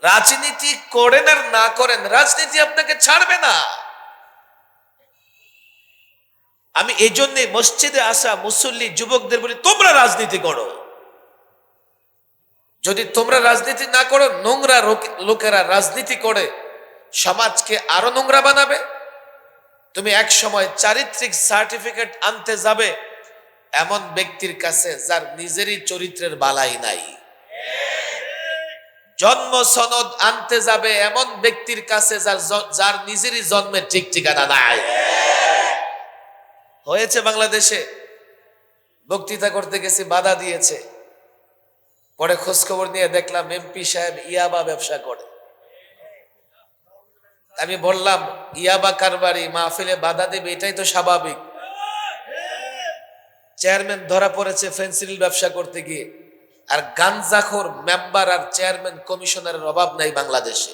রাজনীতি করেন আর না করেন, রাজনীতি আপনাকে ছাড়বে না। আমি এই জন্যে মসজিদে আসা মুসল্লি যুবকদের বলি, তোমরা রাজনীতি করো। যদি তোমরা রাজনীতি না করো, নোংরা লোকেরা রাজনীতি করে সমাজকে আরো নোংরা বানাবে। তুমি এক সময় চারিত্রিক সার্টিফিকেট আনতে যাবে এমন ব্যক্তির কাছে যার নিজেরই চরিত্রের বালাই নাই। জন্ম সনদ আনতে যাবে এমন ব্যক্তির কাছে যার নিজেরই জন্মের ঠিক ঠিকানা নাই। হয়েছে বাংলাদেশে, বক্তৃতা করতে গেছি, বাধা দিয়েছে। পরে খোঁজ খবর নিয়ে দেখলাম এমপি সাহেব ইয়াবা ব্যবসা করে। আমি বললাম, ইয়াবা কারবারি মাহফিলে বাধা দেবে, এটাই তো স্বাভাবিক। চেয়ারম্যান ধরা পড়েছে ফেন্সিডিল ব্যবসা করতে গিয়ে। আর গাঞ্জাখোর মেম্বার আর চেয়ারম্যান কমিশনারের অভাব নাই বাংলাদেশে।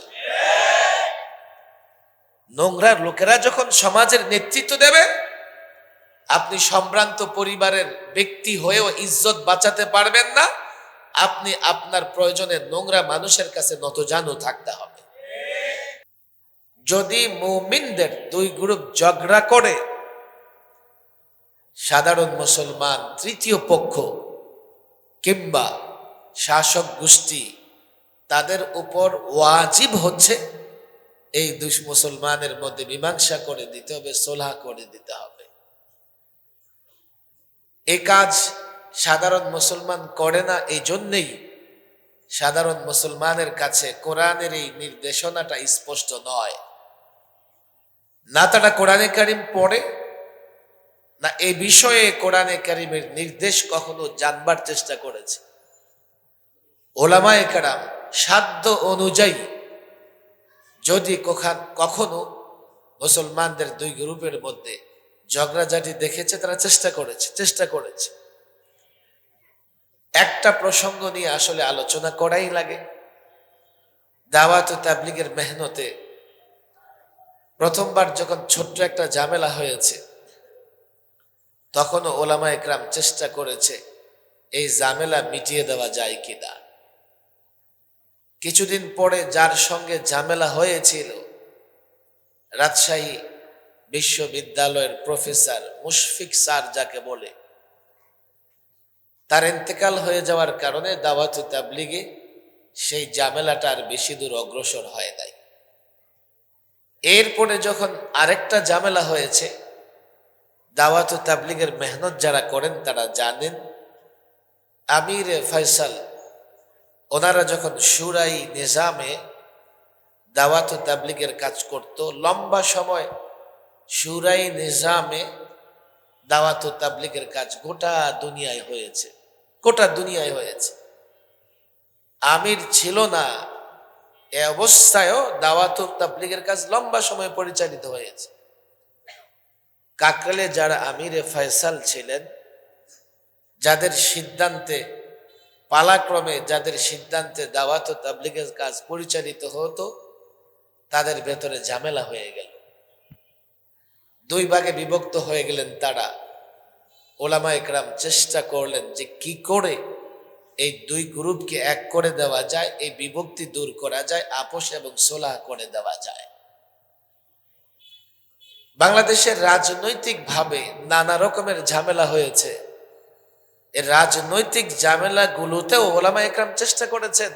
নোংরা লোকেরা যখন সমাজের নেতৃত্ব দেবে, আপনি সম্ভ্রান্ত পরিবারের ব্যক্তি হয়েও ইজ্জত বাঁচাতে পারবেন না। আপনি আপনার প্রয়োজনে নোংরা মানুষের কাছে নতজানু থাকতে হবে। যদি মুমিনদের দুই গ্রুপ ঝগড়া করে, সাধারণ মুসলমান, তৃতীয় পক্ষ কিংবা শাসক গোষ্ঠী, তাদের উপর ওয়াজিব হচ্ছে এই দুই মুসলমানের মধ্যে মীমাংসা করে দিতে হবে, সুলহ করে দিতে হবে। এই কাজ সাধারণ মুসলমান করে না। এই জন্যেই সাধারণ মুসলমানের কাছে কোরআনের এই নির্দেশনাটা স্পষ্ট নয়। না তারা কোরআনে কারিম পড়ে, না এই বিষয়ে কোরআনে কারিমের নির্দেশ কখনো জানবার চেষ্টা করেছে। ওলামায়ে কেরাম সাধ্য অনুযায়ী যদি কখনো মুসলমানদের দুই গ্রুপের মধ্যে ঝগড়াঝাটি দেখেছে, তারা চেষ্টা করেছে। একটা প্রসঙ্গ নিয়ে আসলে আলোচনা করাই লাগে। দাওয়াত ও তাবলীগের মেহনতে প্রথমবার যখন ছোট্ট একটা ঝামেলা হয়েছে, তখনও ওলামায়ে কেরাম চেষ্টা করেছে এই ঝামেলা মিটিয়ে দেওয়া যায় কিনা। কিছুদিন পরে যার সঙ্গে ঝামেলা হয়েছিল, রাজশাহী বিশ্ববিদ্যালয়ের প্রফেসর মুশফিক স্যার যাকে বলে, তার ইন্তেকাল হয়ে যাওয়ার কারণে দাওয়াত ও তাবলীগে সেই ঝামেলাটা আর বেশি দূর অগ্রসর হয় নাই। এরপরে যখন আরেকটা ঝামেলা হয়েছে, দাওয়াত ও তাবলীগের মেহনত যারা করেন তারা জানেন, আমির ফয়সাল ওনারা যখন শুরাই নিজামে দাওয়াত ও তাবলীগের কাজ করত, লম্বা সময় শুরাই নিজামে দাওয়াত ও তাবলীগের কাজ গোটা দুনিয়ায় হয়েছে। আমির ছিল না, এ অবস্থায়ও দাওয়াত ও তাবলীগের কাজ লম্বা সময় পরিচালিত হয়েছে। কাকরাইলে যারা আমিরে ফয়সাল ছিলেন, যাদের সিদ্ধান্তে পালাক্রমে দাওয়াত ও তাবলীগের কাজ পরিচালিত হতো, তাদের ভেতরে ঝামেলা হয়ে গেল। দুই ভাগে বিভক্ত হয়ে গেলেন তারা। ওলামায়ে কেরাম চেষ্টা করলেন যে কি করে এই দুই গ্রুপকে এক করে দেওয়া যায়, এই বিভক্তি দূর করা যায়, আপোষ এবং সুলহ করে দেওয়া যায়। বাংলাদেশের রাজনৈতিকভাবে নানা রকমের ঝামেলা হয়েছে। এই রাজনৈতিক ঝামেলাগুলোতেও ওলামায়ে কেরাম চেষ্টা করেছেন।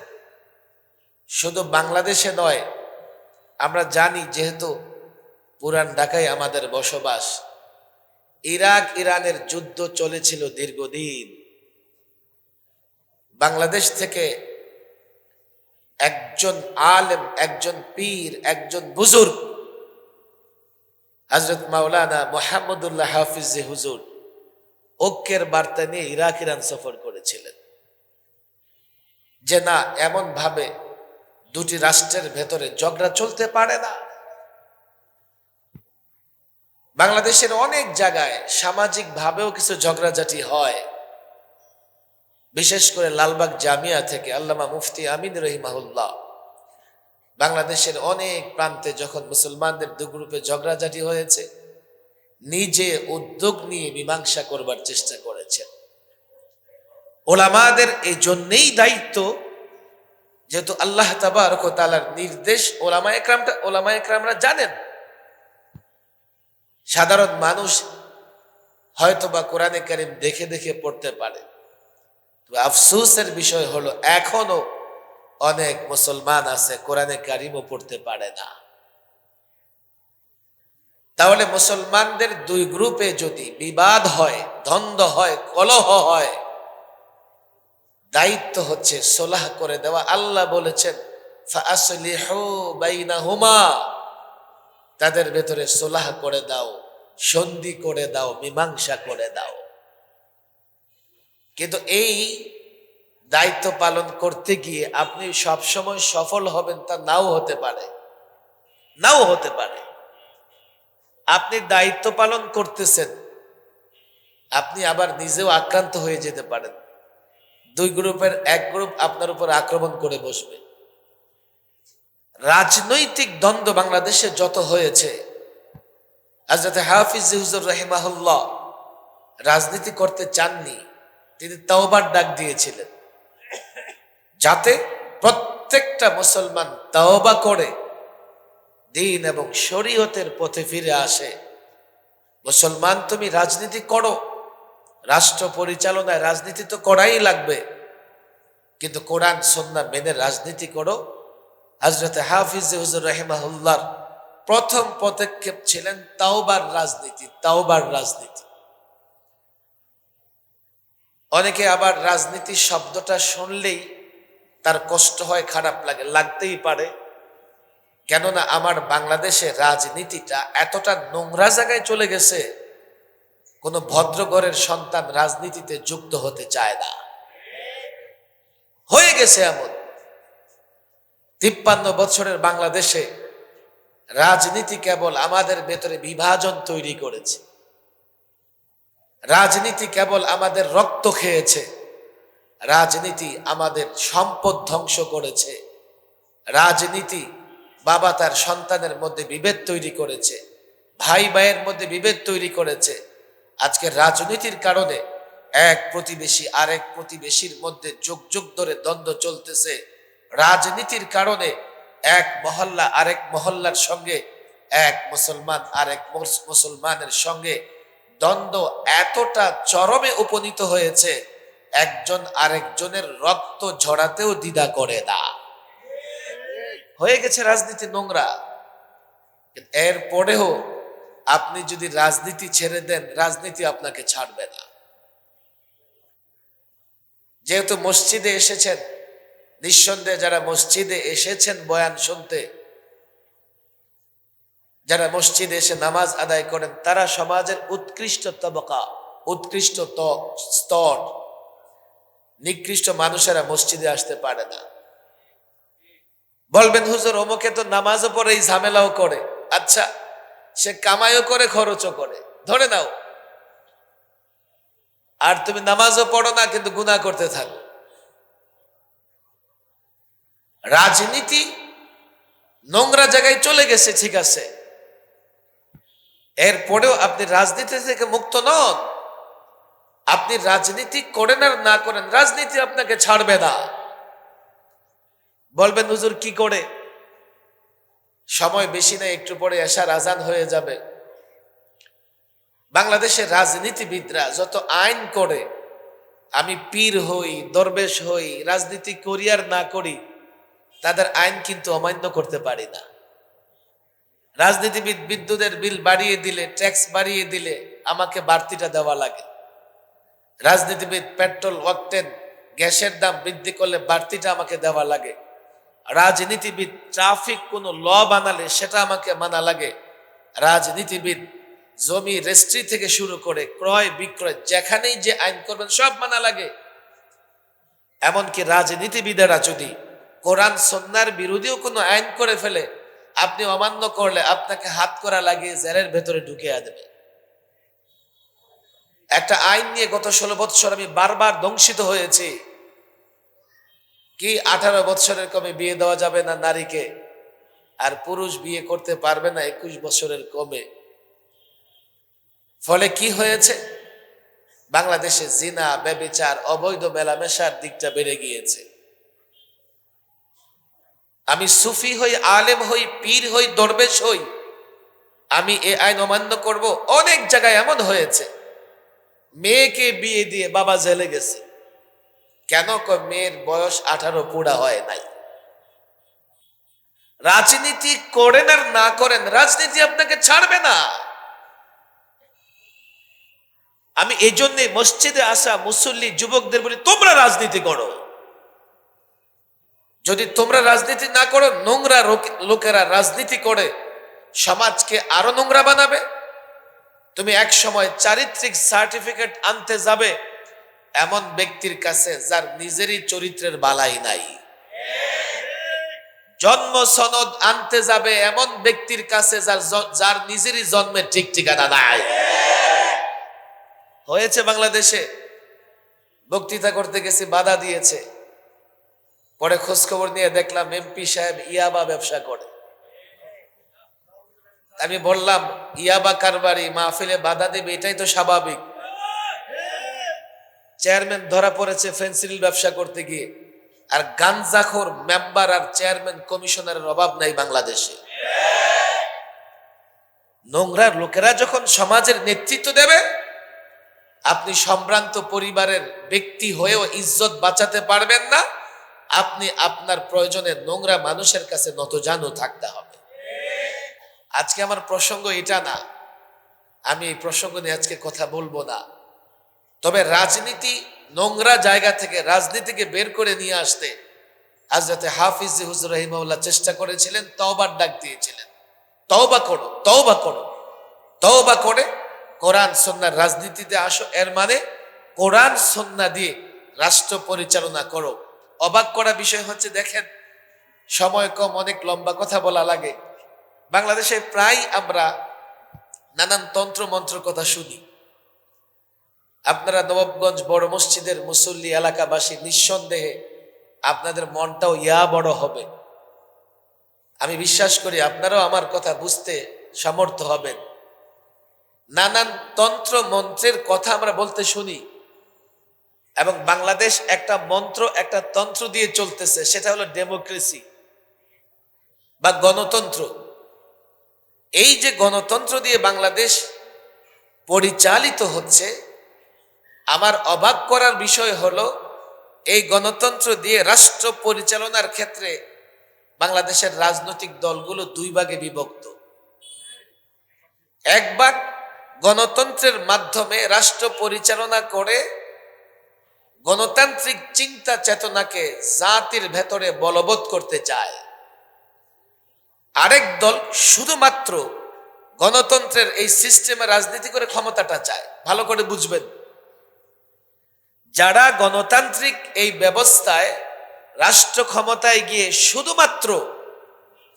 শুধু বাংলাদেশে নয়, আমরা জানি যেহেতু পুরান ঢাকায় আমাদের বসবাস, ইরাক ইরানের যুদ্ধ চলেছিল দীর্ঘদিন। বাংলাদেশ থেকে একজন আলেম, একজন পীর, একজন বুজুর্গ হযরত মাওলানা মুহাম্মদুল্লাহ হাফিজ হুজুর ঐক্যের বার্তা নিয়ে ইরাক ইরান সফর করেছিলেন, যে না, এমন ভাবে দুটি রাষ্ট্রের ভেতরে ঝগড়া চলতে পারে না। বাংলাদেশের অনেক জায়গায় সামাজিক ভাবেও কিছু ঝগড়াঝাটি হয়। বিশেষ করে লালবাগ জামিয়া থেকে আল্লামা মুফতি আমিন রহিমাহুল্লাহ বাংলাদেশের অনেক প্রান্তে যখন মুসলমানদের দু গ্রুপে ঝগড়াঝাটি হয়েছে, নিজে উদ্যোগ নিয়ে মীমাংসা করবার চেষ্টা করেছেন। ওলামাদের এই জন্যেই দায়িত্ব যেহেতু আল্লাহ তাবারক ওয়া তাআলার নির্দেশ, ওলামায়ে কেরামরা জানেন। সাধারণ মানুষ হয়তোবা কোরআনে কারীম দেখে দেখে পড়তে পারে। তবে আফসোসের বিষয় হলো এখনো অনেক মুসলমান আছে কোরআনে কারীমও পড়তে পারে না। তাহলে মুসলমানদের দুই গ্রুপে যদি বিবাদ হয়, দ্বন্দ্ব হয়, কলহ হয়, দায়িত্ব হচ্ছে সুলহ করে দেওয়া। আল্লাহ বলেছেন ফাআসলিহু বাইনাহুমা, তাদের ভেতরে সুলহ করে দাও, সন্ধি করে দাও, মীমাংসা করে দাও। কিন্তু এই দায়িত্ব পালন করতে গিয়ে আপনি সবসময় সফল হবেন তা নাও হতে পারে, নাও হতে পারে। আপনি দায়িত্ব পালন করতেছেন, আপনি আবার নিজেও আক্রান্ত হয়ে যেতে পারেন। দুই গ্রুপের এক গ্রুপ আপনার উপর আক্রমণ করে বসবে। রাজনৈতিক দ্বন্দ্ব বাংলাদেশে যত হয়েছে, হযরত হাফিজ হুজুর রাহিমাহুল্লাহ রাজনীতি করতে চাননি, তিনি তাওবার ডাক দিয়েছিলেন যাতে প্রত্যেকটা মুসলমান তাওবা করে দ্বীন এবং শরীয়তের পথে ফিরে আসে। মুসলমান, তুমি রাজনীতি করো, রাষ্ট্র পরিচালনায় রাজনীতি তো করাই লাগবে, কিন্তু কোরআন সুন্নাহ মেনে রাজনীতি করো। হযরত হাফিজ হুজুর রাহিমাহুল্লাহর প্রথম পদক্ষেপ ছিলেন তাওবার রাজনীতি, তাওবার রাজনীতি। অনেকে আবার রাজনীতি শব্দটা শুনলেই তার কষ্ট হয়, খারাপ লাগে, লাগতেই পারে। কেননা আমার বাংলাদেশে রাজনীতিটা এতটা নোংরা জায়গায় চলে গেছে, কোনো ভদ্রঘরের সন্তান রাজনীতিতে যুক্ত হতে চায় না। হয়ে গেছে এমন। 53 বছরের বাংলাদেশে রাজনীতি কেবল আমাদের ভেতরে বিভাজন তৈরি করেছে, রাজনীতি কেবল আমাদের রক্ত খেয়েছে, রাজনীতি আমাদের সম্পদ ধ্বংস করেছে, রাজনীতি বাবা তার সন্তানের মধ্যে বিভেদ তৈরি করেছে, ভাই ভাইয়ের মধ্যে বিভেদ তৈরি করেছে। আজকে রাজনীতির কারণে এক প্রতিবেশী আরেক প্রতিবেশীর মধ্যে যুগ যুগ ধরে দ্বন্দ্ব চলতেছে। রাজনীতির কারণে এক মহল্লা আরেক মহল্লার সঙ্গে, এক মুসলমান আরেক মুসলমানের সঙ্গে দ্বন্দ্ব এতটা চরমে উপনীত হয়েছে, একজন আরেকজনের রক্ত ঝরাতেও দ্বিধা করে না। হয়ে গেছে রাজনীতি নোংরা। এরপরেও আপনি যদি রাজনীতি ছেড়ে দেন, রাজনীতি আপনাকে ছাড়বে না। যেহেতু মসজিদে এসেছেন, নিঃসন্দেহে যারা মসজিদে এসেছেন বয়ান শুনতে, যারা মসজিদে এসে নামাজ আদায় করেন, তারা সমাজের উৎকৃষ্ট তবকা, উৎকৃষ্ট স্তর। নিকৃষ্ট মানুষেরা মসজিদে আসতে পারে না। বলবেন হুজুর অমুকে তো নামাজও পড়ে, এই ঝামেলাও করে। আচ্ছা, সে কামাইও করে, খরচও করে, ধরে নাও। আর তুমি নামাজও পড়ো না, কিন্তু গুনাহ করতে থাকো। রাজনীতি নোংরা জায়গায় চলে গেছে, ঠিক আছে, এরপরেও আপনি রাজনীতি থেকে মুক্ত নন। আপনি রাজনীতি করেন আর না করেন, রাজনীতি আপনাকে ছাড়বে না। বলবেন হুজুর কি করে? সময় বেশি নেই, একটু পরে এশার আজান হয়ে যাবে। বাংলাদেশের রাজনীতিবিদরা যত আইন করে, আমি পীর হই, দরবেশ হই, রাজনীতি করি আর না করি, তাদের আইন কিন্তু অমান্য করতে পারি না। রাজনীতিবিদ বিদ্যুতের বিল বাড়িয়ে দিলে, ট্যাক্স বাড়িয়ে দিলে আমাকে বাড়তিটা দেওয়া লাগে। রাজনীতিবিদ পেট্রোল, অকটেন, গ্যাসের দাম বৃদ্ধি করলে বাড়তিটা আমাকে দেওয়া লাগে। রাজনীতিবিদ ট্রাফিক কোনো ল বানালে সেটা আমাকে মানা লাগে। রাজনীতিবিদ জমি রেজিস্ট্রি থেকে শুরু করে ক্রয় বিক্রয়, যেখানেই যে আইন করবেন সব মানা লাগে। এমনকি রাজনীতিবিদেরা যদি কোরআন সুন্নাহর বিরোধীও কোনো আইন করে ফেলে, আপনি অমান্য করলে আপনাকে হাত করা লাগিয়ে জেলের ভেতরে ঢুকিয়ে দেবে। একটা আইন নিয়ে গত 16 বছর আমি বারবার দংশিত হয়েছি। কি 18 বছরের কমে বিয়ে দেওয়া যাবে না নারীকে, আর পুরুষ বিয়ে করতে পারবে না 21 বছরের কমে। ফলে কি হয়েছে? বাংলাদেশে জিনা, ব্যভিচার, অবৈধ মেলামেশার দিকটা বেড়ে গিয়েছে। আমি সুফি হই, আলেম হই, পীর হই, দরবেশ হই, আমি এ আইন অমান্য করব। অনেক জায়গায় এমন হয়েছে, মেয়েকে বিয়ে দিয়ে বাবা জেলে গেছে। কেন? মেয়ের বয়স 18 পুরা হয় নাই। রাজনীতি করেন আর না করেন, রাজনীতি আপনাকে ছাড়বে না। আমি এই জন্যে মসজিদে আসা মুসল্লি যুবকদের বলি, তোমরা রাজনীতি করো। যদি তোমরা রাজনীতি না করো, নোংরা লোকেরা রাজনীতি করে সমাজকে আরো নোংরা বানাবে। তুমি এক সময় চারিত্রিক সার্টিফিকেট আনতে যাবে এমন ব্যক্তির কাছে যার নিজেরই চরিত্রের বালাই নাই। জন্ম সনদ আনতে যাবে এমন ব্যক্তির কাছে যার নিজেরই জন্মের ঠিক ঠিকানা নাই। হয়েছে বাংলাদেশে, বক্তৃতা করতে গেছি, বাধা দিয়েছে। পরে খোঁজ খবর নিয়ে দেখলাম এমপি সাহেব ইয়াবা ব্যবসা করে। আমি বললাম, ইয়াবা কারবারি মাহফিলে বাধা দেবে, এটাই তো স্বাভাবিক। চেয়ারম্যান ধরা পড়েছে ফেন্সিডিল ব্যবসা করতে গিয়ে। আর গাঞ্জাখোর মেম্বার আর চেয়ারম্যান কমিশনারের অভাব নাই বাংলাদেশে। নোংরা লোকেরা যখন সমাজের নেতৃত্ব দেবে, আপনি সম্ভ্রান্ত পরিবারের ব্যক্তি হয়েও ইজ্জত বাঁচাতে পারবেন না। আপনি আপনার প্রয়োজনে নোংরা মানুষের কাছে নতজানু থাকতে হবে। আজকে আমার প্রসঙ্গ এটা না, আমি এই প্রসঙ্গ নিয়ে আজকে কথা বলবো না। তবে রাজনীতি, নোংরা জায়গা থেকে রাজনীতিকে বের করে নিয়ে আসতে হযরত হাফিজ হুজুর রাহিমাহুল্লাহ চেষ্টা করেছিলেন, তওবার ডাক দিয়েছিলেন। তওবা করো, তওবা করো, তওবা করে কোরআন সুন্নাহর রাজনীতিতে আসো। এর মানে কোরআন সুন্নাহ দিয়ে রাষ্ট্র পরিচালনা করো। অবাক করা বিষয় হচ্ছে, দেখেন, সময় কম, অনেক লম্বা কথা বলা লাগে। বাংলাদেশে প্রায় আমরা নানান তন্ত্র মন্ত্র কথা শুনি। আপনারা নবাবগঞ্জ বড় মসজিদের মুসল্লি এলাকাবাসী, নিঃসন্দেহে আপনাদের মনটাও বড় হবে। আমি বিশ্বাস করি আপনারাও আমার কথা বুঝতে সমর্থ হবেন। নানান তন্ত্র মন্ত্রের কথা আমরা বলতে শুনি, এবং বাংলাদেশ একটা মন্ত্র, একটা তন্ত্র দিয়ে চলতেছে, সেটা হলো ডেমোক্রেসি বা গণতন্ত্র। এই যে গণতন্ত্র দিয়ে বাংলাদেশ পরিচালিত হচ্ছে, আমার অবাক করার বিষয় হলো, এই গণতন্ত্র দিয়ে রাষ্ট্র পরিচালনার ক্ষেত্রে বাংলাদেশের রাজনৈতিক দলগুলো দুই ভাগে বিভক্ত। এক ভাগ গণতন্ত্রের মাধ্যমে রাষ্ট্র পরিচালনা করে গণতান্ত্রিক চিন্তা চেতনাকে জাতির ভেতরে বলবৎ করতে চায়। আরেক দল শুধুমাত্র গণতন্ত্রের এই সিস্টেমে রাজনীতি করে ক্ষমতাটা চায়। ভালো করে বুঝবেন, যারা গণতান্ত্রিক এই ব্যবস্থায় রাষ্ট্র ক্ষমতায় গিয়ে শুধুমাত্র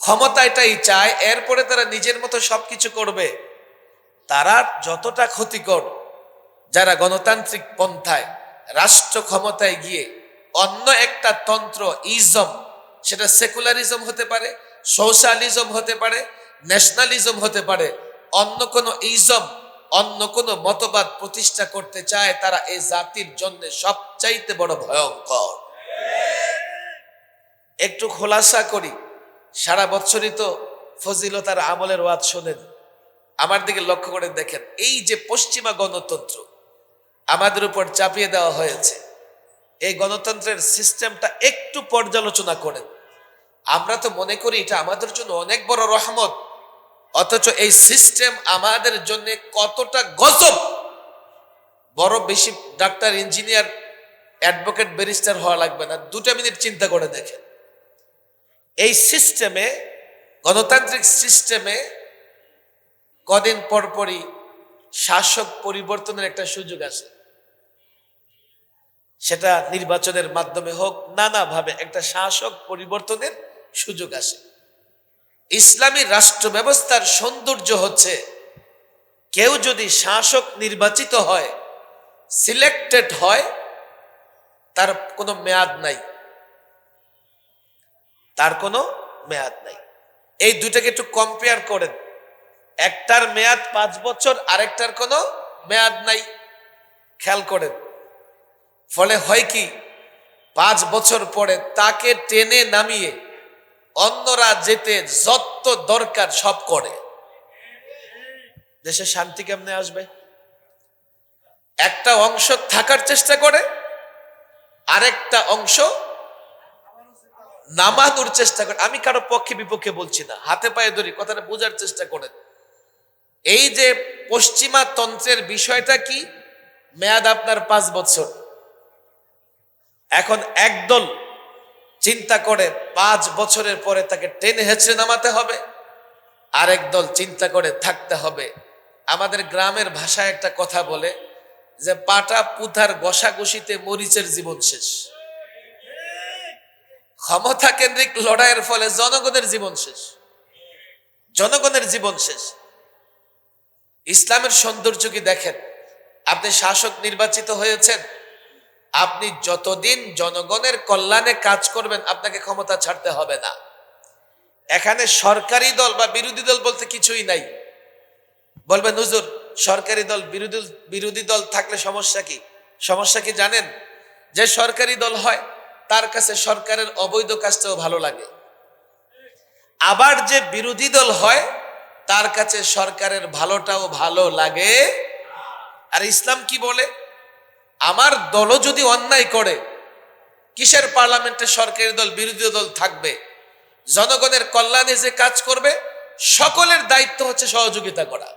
ক্ষমতাটাই চায়, এরপরে তারা নিজের মতো সবকিছু করবে, তারা যতটা ক্ষতিকর যারা গণতান্ত্রিক পন্থায় রাষ্ট্র ক্ষমতায় গিয়ে অন্য একটা তন্ত্র, ইজম, সেটা সেকুলারিজম হতে পারে, সোশ্যালিজম হতে পারে, ন্যাশনালিজম হতে পারে, অন্য কোনো ইজম, অন্য কোনো মতবাদ প্রতিষ্ঠা করতে চায়, তারা এই জাতির জন্য সবচাইতে বড় ভয়ঙ্কর। একটু খোলাসা করি, সারা বছরই তো ফজিলতার আমলের ওয়াজ শোনেন। আমার দিকে লক্ষ্য করে দেখেন, এই যে পশ্চিমা গণতন্ত্র আমাদের উপর চাপিয়ে দেওয়া হয়েছে, এই গণতন্ত্রের সিস্টেমটা একটু পর্যালোচনা করেন। আমরা তো মনে করি এটা আমাদের জন্য অনেক বড় রহমত, অথচ এই সিস্টেম আমাদের জন্য কতটা গজব। বড় বেশি ডাক্তার, ইঞ্জিনিয়ার, অ্যাডভোকেট, ব্যারিস্টার হওয়া লাগবে না, 2 মিনিট চিন্তা করে দেখেন। এই সিস্টেমে, গণতান্ত্রিক সিস্টেমে কদিন পরপরই শাসক পরিবর্তনের একটা সুযোগ আসে। সেটা নির্বাচনের মাধ্যমে হোক, নানাভাবে একটা শাসক পরিবর্তনের সুযোগ আসে। ইসলামী রাষ্ট্র ব্যবস্থার সৌন্দর্য হচ্ছে, কেউ যদি শাসক নির্বাচিত হয়, সিলেক্টেড হয়, তার কোনো মেয়াদ নাই, তার কোনো মেয়াদ নাই। এই দুটাকে একটু কম্পেয়ার করেন, একটার মেয়াদ 5 বছর, আরেকটার কোনো মেয়াদ নাই। খেয়াল করেন, ফলে হয় কি, 5 বছর পরে তাকে টেনে নামিয়ে অন্যরা যেতে যত দরকার সব করে। দেশে শান্তি কেমনে আসবে? একটা অংশ থাকার চেষ্টা করে, আরেকটা অংশ নামানোর চেষ্টা করে। আমি কারো পক্ষে বিপক্ষে বলছি না, হাতে পায়ে ধরি, কথাটা বোঝার চেষ্টা করেন। এই যে পশ্চিমা তন্ত্রের বিষয়টা কি, মেয়াদ আপনার 5 বছর। এখন একদল চিন্তা করে 5 বছরের পরে তাকে টেনে হেঁচড়ে নামাতে হবে, আরেক দল চিন্তা করে থাকতে হবে। আমাদের গ্রামের ভাষায় একটা কথা বলে যে পাটা পুথার ঘষাঘষিতে মরিচের জীবন শেষ। ক্ষমতা কেন্দ্রিক লড়াইয়ের ফলে জনগণের জীবন শেষ, জনগণের জীবন শেষ। ইসলামের সৌন্দর্য কি দেখেন, আপনি শাসক নির্বাচিত হয়েছেন, আপনি যতদিন জনগণের কল্যাণে কাজ করবেন আপনাকে ক্ষমতা ছাড়তে হবে না। এখানে সরকারি দল বা বিরোধী দল বলতে কিছুই নাই। বলবেন হুজুর সরকারি দল বিরোধী দল থাকলে সমস্যা কি? সমস্যা কি জানেন? যে সরকারি দল হয় তার কাছে সরকারের অবৈধ কাজটাও ভালো লাগে, আবার যে বিরোধী দল হয় তার কাছে সরকারের ভালোটাও ভালো লাগে। আর ইসলাম কি বলে, আমার দলও যদি অন্যায় করে, কিসের পার্লামেন্টে সরকারি দল বিরোধী দল থাকবে? জনগণের কল্যাণে যে কাজ করবে সকলের দায়িত্ব হচ্ছে সহযোগিতা করা।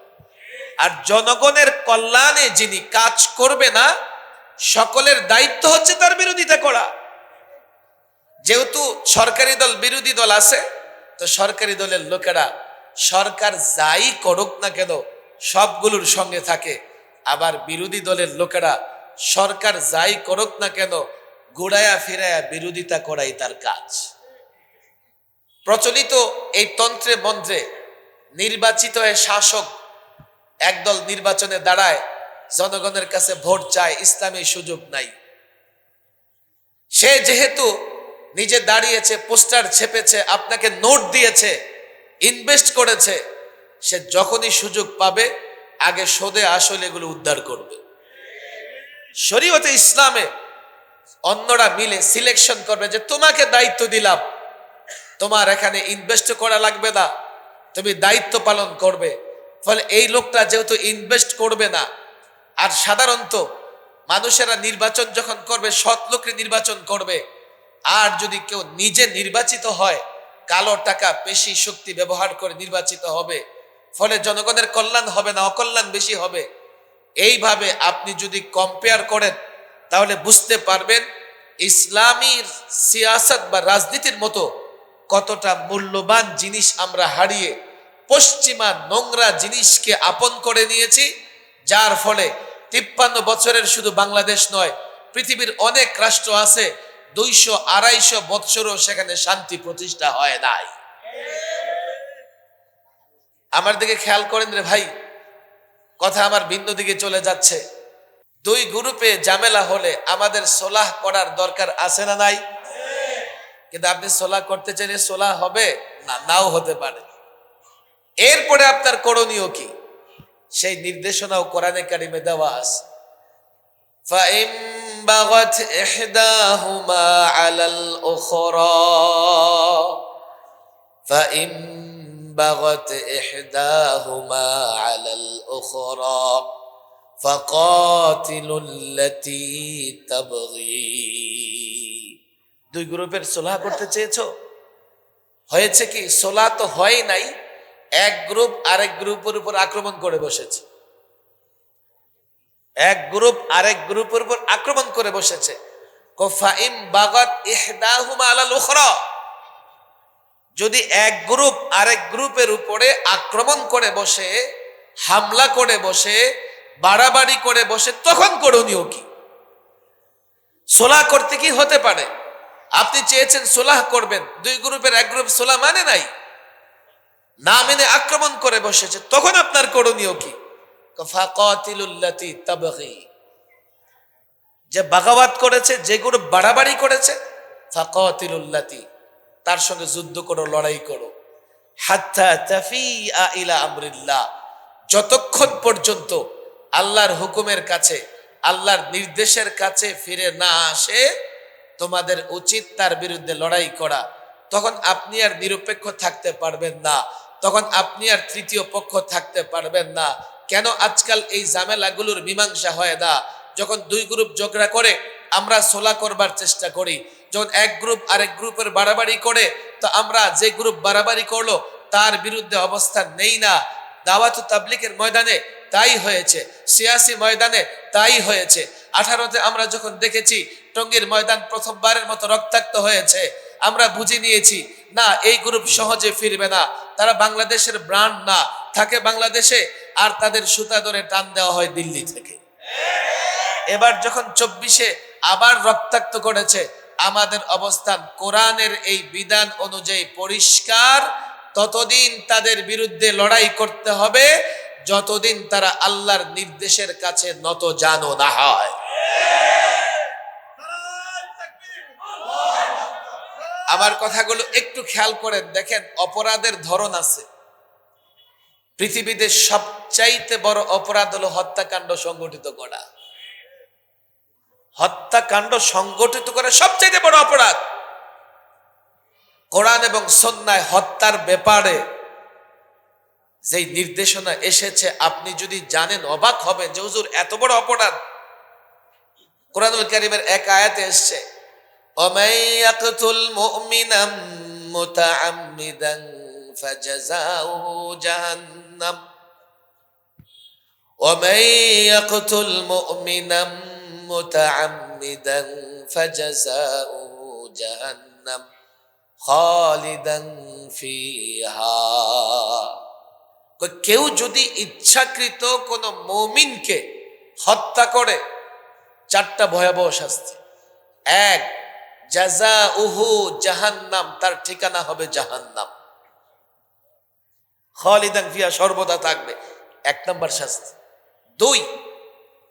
আর জনগণের কল্যাণে যিনি কাজ করবে না, সকলের দায়িত্ব হচ্ছে তার বিরোধিতা করা। যেহেতু সরকারি দল বিরোধী দল আছে, তো সরকারি দলের লোকেরা সরকার যাই করুক না কেন সবগুলোর সঙ্গে থাকে, আবার বিরোধী দলের লোকেরা সরকার যাই করুক না কেন ঘুরায়া ফিরায়া বিরোধিতা করাই তার কাজ। প্রচলিত এই তন্ত্রে মন্ত্রে নির্বাচিত হয়ে শাসক একদল নির্বাচনে দাঁড়ায়, জনগণের কাছে ভোট চায়, ইসলামী সুযোগ নাই। সে যেহেতু নিজে দাঁড়িয়েছে, পোস্টার ছেপেছে, আপনাকে নোট দিয়েছে, ইনভেস্ট করেছে, সে যখনই সুযোগ পাবে আগে সুদে আসলে এগুলো উদ্ধার করবে। শরীয়তে ইসলামে অন্যরা মিলে সিলেকশন করবে যে তোমাকে দায়িত্ব দিলাম, তোমার এখানে ইনভেস্ট করা লাগবে না, তুমি দায়িত্ব পালন করবে। ফলে এই লোকটা যেহেতু ইনভেস্ট করবে না, আর সাধারণত মানুষেরা নির্বাচন যখন করবে সৎ লোককে নির্বাচন করবে, আর যদি কেউ নিজে নির্বাচিত হয় কালো টাকা পেশি শক্তি ব্যবহার করে নির্বাচিত হবে, ফলে জনগণের কল্যাণ হবে না, অকল্যাণ বেশি হবে। এইভাবে আপনি যদি কম্পেয়ার করেন তাহলে বুঝতে পারবেন ইসলামী সিয়াসত বা রাজনীতির মতো কতটা মূল্যবান জিনিস আমরা হারিয়ে পশ্চিমা নোংরা জিনিসকে আপন করে নিয়েছি, যার ফলে 53 বছরের শুধু বাংলাদেশ নয়, পৃথিবীর অনেক রাষ্ট্র আছে 200-250 বছরও সেখানে শান্তি প্রতিষ্ঠা হয় নাই। আমার দিকে খেয়াল করেন রে ভাই, কথা আমার ভিন্ন দিকে চলে যাচ্ছে। 2 গ্রুপে ঝামেলা হলে আমাদের সোলাহ করার দরকার আছে না নাই? কিন্তু আপনি সোলাহ করতে চাইলে সোলাহ হবে না, নাও হতে পারে। এরপরে আপনার করণীয় কি, সেই নির্দেশনাও কোরআনে কারিমে দেওয়া আছে। فَإِن بَغَتْ إِحْدَاهُمَا عَلَى الْأُخْرَى فَإِن بَغَتْ إِحْدَاهُمَا عَلَى الْأُخْرَى فَقَاتِلُوا الَّتِي تَبْغِي। 2 গ্রুপের সুলহ করতে চেয়েছো, হয়েছে কি? সুলহ তো হয় নাই, এক গ্রুপ আরেক গ্রুপের উপর আক্রমণ করে বসেছে। এক গ্রুপ আরেক গ্রুপের উপর আক্রমণ করে বসেছে। ফাইম বাগাত ইহদাহুমা আলাল উখরা, যদি এক গ্রুপ আরেক গ্রুপের উপরে আক্রমণ করে বসে, হামলা করে বসে, বাড়াবাড়ি করে বসে, তখন করণীয় কি? সুলহ করতে কি হতে পারে? আপনি চেয়েছেন সুলহ করবেন, 2 গ্রুপের এক গ্রুপ সুলহ মানে নাই, না মেনে আক্রমণ করে বসেছে, তখন আপনার করণীয় কি? ফাকাতিলুল্লাতি তাবগি, যে বাগাওয়াত করেছে, যে গ্রুপ বাড়াবাড়ি করেছে, ফাকাতিলুল্লাতি, তার সঙ্গে যুদ্ধ করো, লড়াই করো। হাত্তা তাফিআ ইলা আমরিল্লাহ, যতক্ষণ পর্যন্ত আল্লাহর হুকুমের কাছে, আল্লাহর নির্দেশের কাছে ফিরে না আসে, তোমাদের উচিত তার বিরুদ্ধে লড়াই করা। তখন আপনি আর নিরপেক্ষ থাকতে পারবেন না, তখন আপনি আর তৃতীয় পক্ষ থাকতে পারবেন না। কেন আজকাল এই ঝামেলাগুলোর মীমাংসা হয় না? যখন দুই গ্রুপ ঝগড়া করে আমরা সোলা করবার চেষ্টা করি, যখন এক গ্রুপ আরেক গ্রুপের বাড়াবাড়ি করে তো আমরা যে গ্রুপ বাড়াবাড়ি করলো তার বিরুদ্ধে অবস্থান নেই না। দাওয়াত তাবলীগের ময়দানে তাই হয়েছে, সিয়াসি ময়দানে তাই হয়েছে। 18তে আমরা যখন দেখেছি টঙ্গীর ময়দান প্রথমবারের মতো রক্তাক্ত হয়েছে, আমরা বুঝে নিয়েছি না এই গ্রুপ সহজে ফিরবে না, তারা বাংলাদেশের ব্রান্ড না, থাকে বাংলাদেশে, আর তাদের সুতা ধরে টান দেওয়া হয় দিল্লি থেকে। এবার যখন 24-এ আবার রক্তাক্ত করেছে, আমাদের অবস্থান কোরআনের এই বিধান অনুযায়ী পরিষ্কার। ততদিন তাদের বিরুদ্ধে লড়াই করতে হবে যতদিন তারা আল্লাহর নির্দেশের কাছে নত জানো না হয়। আমার কথাগুলো একটু খেয়াল করেন, দেখেন অপরাধের ধরন আছে। পৃথিবীতে সবচাইতে বড় অপরাধ হলো হত্যাকাণ্ড সংগঠিত করা। হত্যাকাণ্ড সংগঠিত করা সবচাইতে বড় অপরাধ। কোরআন এবং সুন্নাহয় হত্যার ব্যাপারে যেই নির্দেশনা এসেছে, আপনি যদি জানেন অবাক হবেন যে হুজুর এত বড় অপরাধ। কোরআনুল কারীমের এক আয়াতে এসেছে, ওয়ামান ইয়াকতুল মুমিনান মুতাআম্মিদান ফাজাযাউহু জাহান্নাম ওয়ামান ইয়াকতুল মুমিনান মুতাআম্মিদান ফাজাযাউহু জাহান্নাম খালিদান ফিহা। কেউ যদি ইচ্ছাকৃত কোন মুমিনকে হত্যা করে, 4টা ভয়াবহ শাস্তি। 1, জাযাউহু জাহান্নাম, তার ঠিকানা হবে জাহান্নাম। খালিদান ফিহা, সর্বদা থাকবে, 1 নম্বর শাস্তি। 2,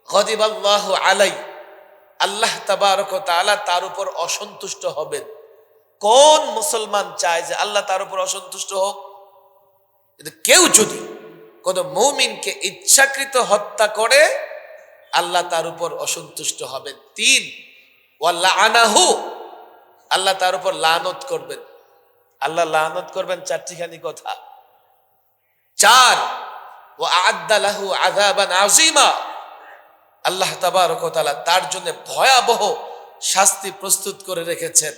গদিবাল্লাহু আলাই, আল্লাহ তাবারক ওয়া তাআলা তার উপর অসন্তুষ্ট হবেন। কোন মুসলমান চায় যে আল্লাহ তার উপর অসন্তুষ্ট হোক? কেউ যদি কোন মুমিনকে ইচ্ছাকৃত হত্যা করে, আল্লাহ তার উপর অসন্তুষ্ট হবেন। 3, ওয়ালাআনাহু, আল্লাহ তার উপর লানত করবেন। আল্লাহ লানত করবেন 4টিখানি কথা। 4, ওয়াআদ্দা লাহু আযাবান আযীমা, আল্লাহ তাবারক ওয়া তাআলা তার জন্য ভয়াবহ শাস্তি প্রস্তুত করে রেখেছেন।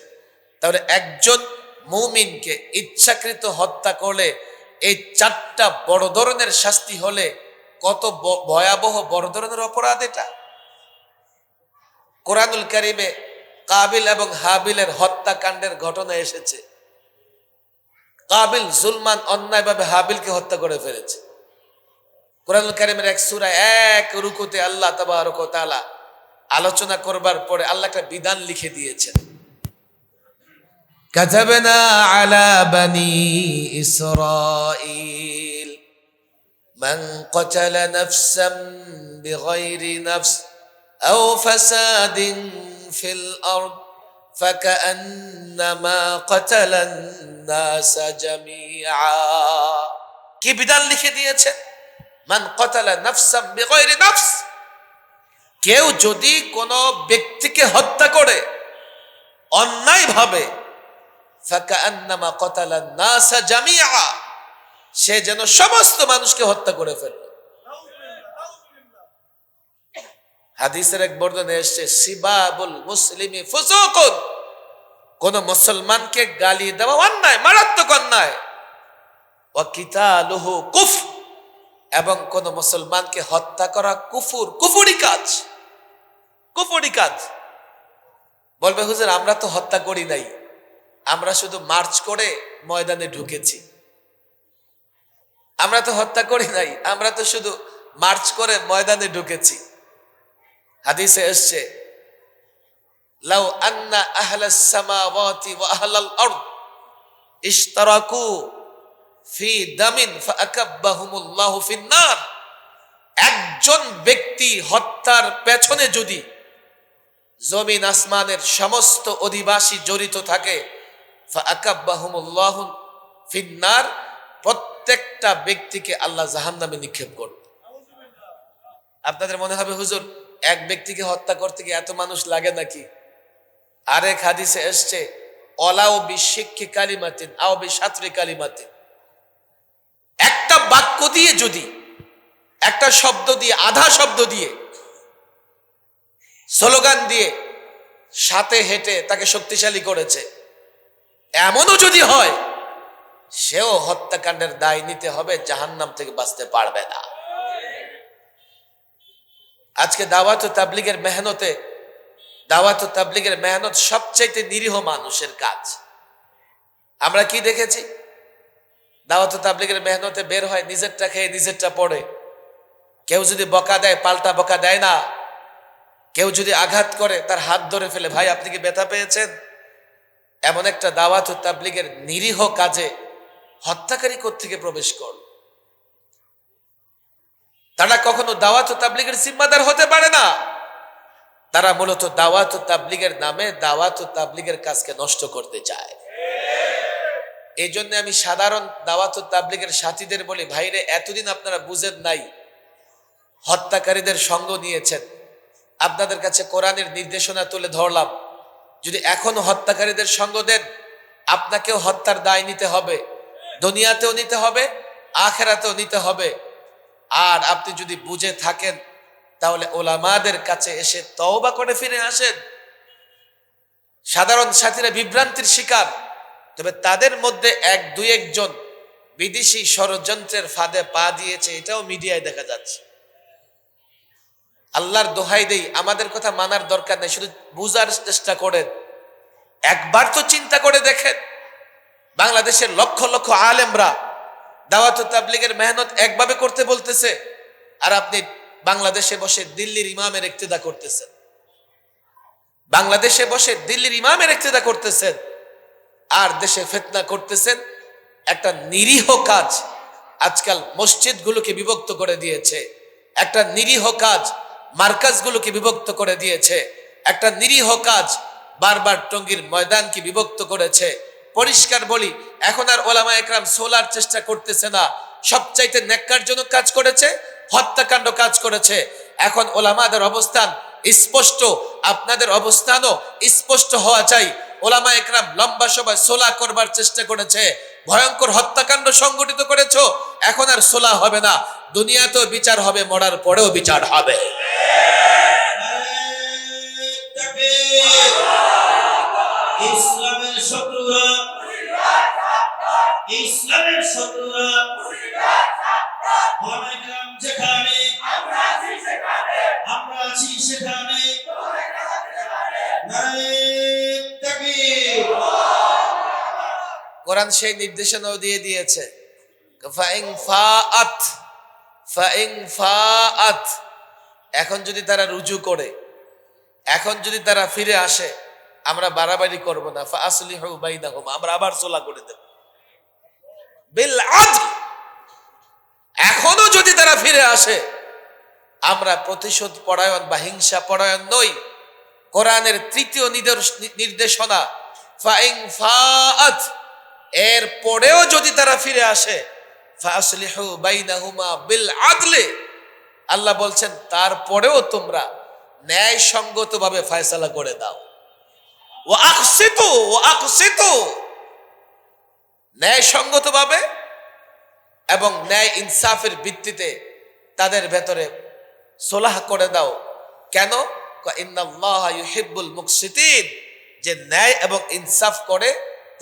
তাহলে একজন মুমিনকে ইচ্ছাকৃত হত্যা করলে এই 4টা বড় ধরনের শাস্তি হলে কত ভয়াবহ বড় ধরনের অপরাধ এটা। কোরআনুল কারীমে কাবিল এবং হাবিলের হত্যাকাণ্ডের ঘটনা এসেছে। কাবিল জুলমান অন্যায়ভাবে হাবিলকে হত্যা করে ফেলেছে। কোরআনুল কারীমের এক সূরা 1 রুকুতে আল্লাহ তাবারক ওয়া তাআলা আলোচনা করবার পরে আল্লাহ একটা বিধান লিখে দিয়েছেন। কাতাবনা আলা বানি ইসরাঈল মান ক্বাতালা নাফসান বিগাইরি নাফস আও ফাসাদিন ফিল আরদ ফাকান্নামা ক্বাতালান নাস জামিআ। কি বিধান লিখে দিয়েছেন? মান ক্বাতালা নাফসান বিগাইরি নাফস, কেউ যদি কোনো ব্যক্তিকে হত্যা করে অন্যায়ভাবে, ফাকান্নামা ক্বাতালান নাস জামিআ, সে যেন সমস্ত মানুষকে হত্যা করে ফেলল। হাদিসের এক বর্ণনায় এসেছে, সিবাবুল মুসলিমি ফুসুকুন, কোন মুসলমানকে গালি দেওয়া অন্যায়, মারাত্মক অন্যায়। ওয়া কিতালুহু কুফর, এবং কোন মুসলমানকে হত্যা করা কুফর, কুফরি কাজ, কুফরি কাজ। বলবে হুজুর আমরা তো হত্যা করি নাই, আমরা শুধু মার্চ করে ময়দানে ঢুকেছি। আমরা তো হত্যা করি নাই, আমরা তো শুধু মার্চ করে ময়দানে ঢুকেছি। হাদিসে এসছে, লাউ আন্না আহলাস সামাওয়াতি ওয়া আহলাল আরদ ইশতারাকু ফি দামিন ফাআকাব্বাহুমুল্লাহু ফিন নার, একজন ব্যক্তি হত্যার পেছনে যদি জমিন আসমানের সমস্ত অধিবাসী জড়িত থাকে, ফাআকাব্বাহুমুল্লাহু ফিন নার, প্রত্যেকটা ব্যক্তিকে আল্লাহ জাহান্নামে নিক্ষেপ করবে। আপনাদের মনে হবে হুজুর এক ব্যক্তিকে হত্যা করতে গিয়ে এত মানুষ লাগে নাকি? আরেক হাদিসে এসছে, অলাও বিশিক্ষি কালিমাতিন আও বিশাত্রি কালিমাতিন, একটা বাক্য দিয়ে যদি, একটা শব্দ দিয়ে, আধা শব্দ দিয়ে, স্লোগান দিয়ে সাথে হেঁটে তাকে শক্তিশালী করেছে, এমনও যদি হয় সেও হত্যাকাণ্ডের দায় নিতে হবে, জাহান্নাম থেকে বাঁচতে পারবে না। আজকে দাওয়াত ও তাবলীগের মেহনতে, দাওয়াত ও তাবলীগের মেহনত সবচাইতে নিরীহ মানুষের কাজ। আমরা কি দেখেছি? দাওয়াত ও তাবলীগের মেহনতে বের হয়, নিজেরটা খেয়ে নিজেরটা পড়ে। কেউ যদি বকা দেয় পাল্টা বকা দেয় না, কেউ যদি আঘাত করে তার হাত ধরে ফেলে, ভাই আপনি কি ব্যথা পেয়েছেন? এমন একটা দাওয়াত ও তাবলীগের নিরীহ কাজে হত্যাকারী কোত্থেকে প্রবেশ করল? তারা কখনো দাওয়াত ও তাবলীগের জিম্মাদার হতে পারে না। তারা মূলত দাওয়াত ও তাবলীগের নামে দাওয়াত ও তাবলীগের কাজকে নষ্ট করতে চায়। এই জন্য আমি সাধারণ দাওয়াত ও তাবলীগের সাথীদের বলি, ভাইরে এতদিন আপনারা বুঝেন নাই, হত্যাকারীদের সঙ্গ নিয়েছেন, আপনাদের কাছে কোরআনের নির্দেশনা তুলে ধরলাম, যদি এখনো হত্যাকারীদের সঙ্গ দেন আপনাকেও হত্যার দায় নিতে হবে, দুনিয়াতেও নিতে হবে, আখিরাতেও নিতে হবে। আর আপনি যদি বুঝে থাকেন তাহলে ওলামাদের কাছে এসে তওবা করে ফিরে আসেন। সাধারণ সাথীরা বিভ্রান্তির শিকার, তবে তাদের মধ্যে এক দুই একজন বিদেশি ষড়যন্ত্রের ফাঁদে পা দিয়েছে, এটাও মিডিয়ায় দেখা যাচ্ছে। আল্লাহর দোহাই দেই, আমাদের কথা মানার দরকার নেই, শুধু বুঝার চেষ্টা করেন। একবার তো চিন্তা করে দেখেন, বাংলাদেশের লক্ষ লক্ষ আলেমরা দাওয়াত ও তাবলীগের মেহনত একভাবে করতে বলতেছে, আর আপনি বাংলাদেশে বসে দিল্লির ইমামের ইক্তেদা করতেছেন, বাংলাদেশে বসে দিল্লির ইমামের ইক্তেদা করতেছেন, আর দেশে ফিতনা করতেছেন। একটা নিরীহ কাজ আজকাল মসজিদগুলোকে বিভক্ত করে দিয়েছে, একটা নিরীহ কাজ মার্কাজগুলোকে বিভক্ত করে দিয়েছে, একটা নিরীহ কাজ বারবার টঙ্গীর ময়দানকে বিভক্ত করেছে। পরিষ্কার বলি, এখন আর ওলামা একরাম সোলার চেষ্টা করতেছে না, সবচাইতে ন্যাক্কারজনক কাজ করেছে, হত্যাকাণ্ড কাজ করেছে। এখন ওলামাদের অবস্থান স্পষ্ট, আপনাদের অবস্থানও স্পষ্ট হওয়া চাই। ওলামা একরাম লম্বা সময় সোলা করবার চেষ্টা করেছে, ভয়ঙ্কর হত্যাকাণ্ড সংগঠিত করেছো, এখন আর সোলা হবে না, দুনিয়াতেও বিচার হবে, মরার পরেও বিচার হবে। ইসলামের শত্রুরা, ইসলামের শত্রুরা অনেকরাম যেখানে আমরা আছি সেখানে কোরআন সেই নির্দেশনাও দিয়ে দিয়েছে, ফাইন ফাআত, ফাইন ফাআত, এখন যদি তারা রুজু করে, এখন যদি তারা ফিরে আসে, আমরা বাড়াবাড়ি করব না, ফাসলিহু বাইনাহুম, আমরা আবার সোলা করে দেব বিল আদল। এখনো যদি তারা ফিরে আসে, আমরা প্রতিশোধ পরায়ণ বা হিংসা পরায়ণ নই। কোরআনের তৃতীয় নির্দেশনা ফাইন ফাআত, এর পরেও যদি তারা ফিরে আসে, ফাসলিহু বাইনাহুমা বিল আদলে, আল্লাহ বলছেন তারপরেও তোমরা ন্যায়সঙ্গতভাবে ফয়সালা করে দাও। ওয়া আকসিতু, ওয়া আকসিতু, ন্যায়সঙ্গতভাবে এবং ন্যায় ইনসাফের ভিত্তিতে তাদের ভেতরে সোলাহ করে দাও। কেন? ইন্নাল্লাহা ইউহিব্বুল মুকসিতিন, যে ন্যায় এবং ইনসাফ করে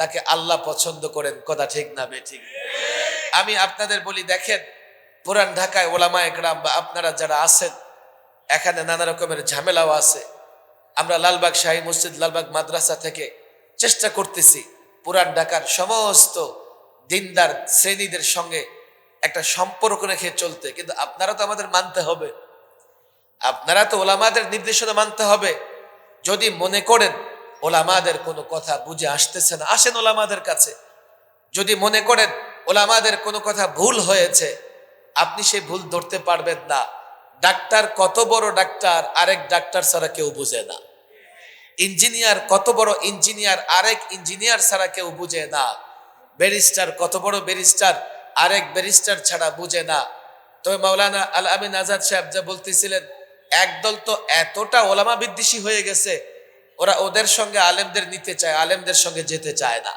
তাকে আল্লাহ পছন্দ করেন। কথা ঠিক না বেঠিক? আমি আপনাদের বলি, দেখেন পুরান ঢাকায় ওলামা একরাম বা আপনারা যারা আছেন, এখানে নানা রকমের ঝামেলাও আছে। আমরা লালবাগ শাহী মসজিদ, লালবাগ মাদ্রাসা থেকে চেষ্টা করতেছি পুরান ঢাকার সমস্ত দিনদার শ্রেণীদের সঙ্গে একটা সম্পর্ক রেখে চলতে, কিন্তু আপনারা তো আমাদের মানতে হবে, আপনারা তো ওলামাদের নির্দেশনা মানতে হবে। যদি মনে করেন ওলামাদের কোনো কথা বুঝে আসতেছে না, আসেন ওলামাদের কাছে। যদি মনে করেন ওলামাদের কোনো কথা ভুল হয়েছে, আপনি সেই ভুল ধরতে পারবেন না। ডাক্তার কত বড় ডাক্তার আরেক ডাক্তার ছাড়া কেউ বুঝে না, ইঞ্জিনিয়ার কত বড় ইঞ্জিনিয়ার আরেক ইঞ্জিনিয়ার ছাড়া কেউ বুঝে না, ব্যারিস্টার কত বড় ব্যারিস্টার আরেক ব্যারিস্টার ছাড়া বুঝে না। তবে মাওলানা আল আমিন আজাদ সাহেব যা বলতেছিলেন, একদল তো এতটা ওলামা বিদ্বেষী হয়ে গেছে, ওরা ওদের সঙ্গে আলেমদের নিতে চায়, আলেমদের সঙ্গে যেতে চায় না।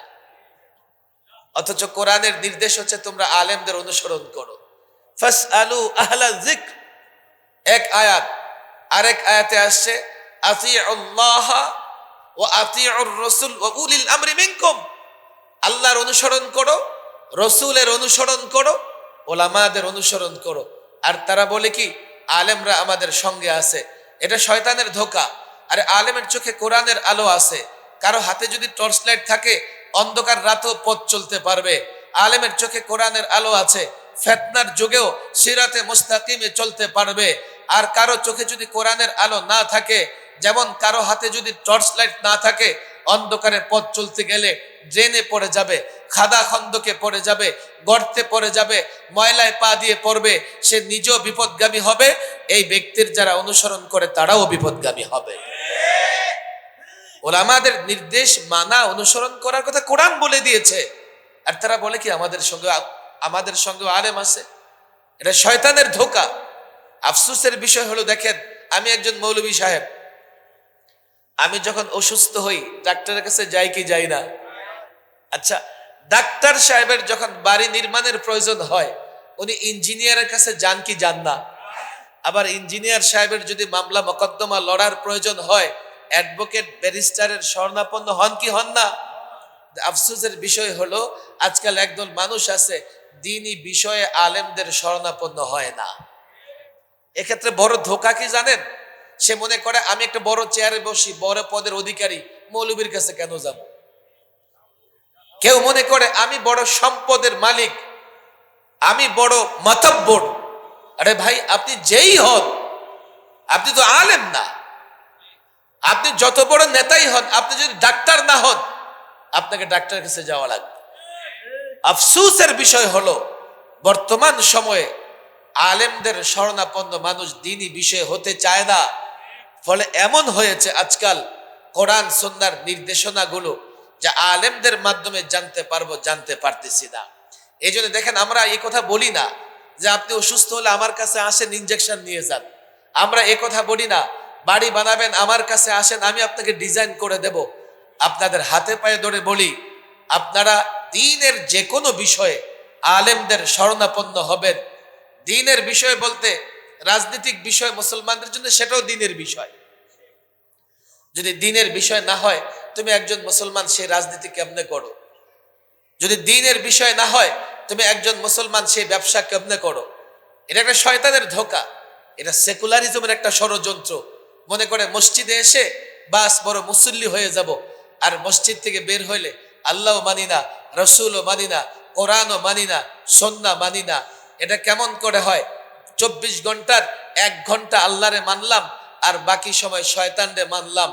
অথচ কোরআনের নির্দেশ হচ্ছে তোমরা আলেমদের অনুসরণ করো। ফাসআলু আহলা যিকর, এক আয়াত। আরেক আয়াতে আসছে আতিউল্লাহ ওয়া আতিউর রাসূল ওয়া উলিল আমরি মিনকুম, আল্লাহর অনুসরণ করো, রসুলের অনুসরণ করো, ওলামাদের অনুসরণ করো। আর তারা বলে কি আলেমরা আমাদের সঙ্গে আছে। এটা শয়তানের ধোঁকা। আরে আলেমের চোখে কোরআনের আলো আছে। কারো হাতে যদি টর্চ লাইট থাকে অন্ধকার রাতেও পথ চলতে পারবে। আলেমের চোখে কোরআনের আলো আছে, ফিতনার যুগেও সিরাতে মুস্তাকিমে চলতে পারবে। আর কারো চোখে যদি কোরআনের আলো না থাকে, যেমন কারো হাতে যদি টর্চ লাইট না থাকে, অন্ধকারে পথ চলতে গেলে ড্রেনে পড়ে যাবে, খাদা খন্দকে পড়ে যাবে, গর্তে পড়ে যাবে, ময়লায় পা দিয়ে পড়বে, সে নিজেও বিপদগামী হবে। এই ব্যক্তির যারা অনুসরণ করে তারাও বিপদগামী হবে। ওলামাদের নির্দেশ মানা, অনুসরণ করার কথা কোরআন বলে দিয়েছে। আর তারা বলে কি আমাদের সঙ্গে আলেম আছে। এটা শয়তানের ধোঁকা। আফসোসের বিষয় হলো, দেখেন আমি একজন মৌলভী সাহেব, আমি যখন অসুস্থ হই ডাক্তারের কাছে যাই কি যাই না? আচ্ছা, ডাক্তার সাহেবের যখন বাড়ি নির্মাণের প্রয়োজন হয় উনি ইঞ্জিনিয়ারের কাছে যান কি যান না? আবার ইঞ্জিনিয়ার সাহেবের যদি মামলা মোকদ্দমা লড়ার প্রয়োজন হয় অ্যাডভোকেট ব্যারিস্টারের শরণাপন্ন হন কি হন না? আফসোসের বিষয় হলো আজকাল একদল মানুষ আছে দ্বীনি বিষয়ে আলেমদের শরণাপন্ন হয় না। এক্ষেত্রে বড় ধোঁকা কি জানেন? সে মনে করে আমি একটা বড় চেয়ারে বসি, বড় পদের অধিকারী, মৌলবীর কাছে কেন যাব? কেউ মনে করে আমি বড় সম্পদের মালিক, আমি বড় মাতব্বর। আরে ভাই, আপনি যেই হন, আপনি তো আলেম না। আপনি যত বড় নেতাই হন, আপনি যদি ডাক্তার না হন আপনাকে ডাক্তারের কাছে যাওয়া লাগবে। আফসোসের বিষয় হলো বর্তমান সময়ে আলেমদের শরণাপন্ন মানুষ দ্বীনি বিষয় হতে চায় না। ফলে এমন হয়েছে আজকাল কোরআন সুন্নাহর নির্দেশনাগুলো যা আলেমদের মাধ্যমে জানতে পারবো, জানতে পারতেছি না। এই জন্য দেখেন আমরা এই কথা বলি না যে আপনি অসুস্থ হলে আমার কাছে আসেন ইনজেকশন নিয়ে যান। আমরা এই কথা বলি না বাড়ি বানাবেন আমার কাছে আসেন আমি আপনাকে ডিজাইন করে দেব। আপনাদের হাতে পায়ে ধরে বলি আপনারা দ্বীনের যে কোনো বিষয়ে আলেমদের শরণাপন্ন হবেন। দ্বীনের বিষয় বলতে রাজনৈতিক বিষয় মুসলমানদের জন্য সেটাও দ্বীনের বিষয়। যদি দ্বীনের বিষয় না হয় তুমি একজন মুসলমান সেই রাজনীতি কেমনে করো? যদি দ্বীনের বিষয় না হয় তুমি একজন মুসলমান সেই ব্যবসা কেমনে করো? এটা একটা শয়তানের ধোঁকা, এটা সেকুলারিজমের একটা ষড়যন্ত্র। মনে করে মসজিদে এসে বাস বড় মুসল্লি হয়ে যাব, আর মসজিদ থেকে বের হইলে আল্লাহও মানি না, রসুলও মানি না, কোরআনও মানি না, সুন্নাহ মানি না। এটা কেমন করে হয়? 24 ঘন্টার 1 ঘন্টা আল্লাহরে মানলাম আর বাকি সময় শয়তানরে মানলাম।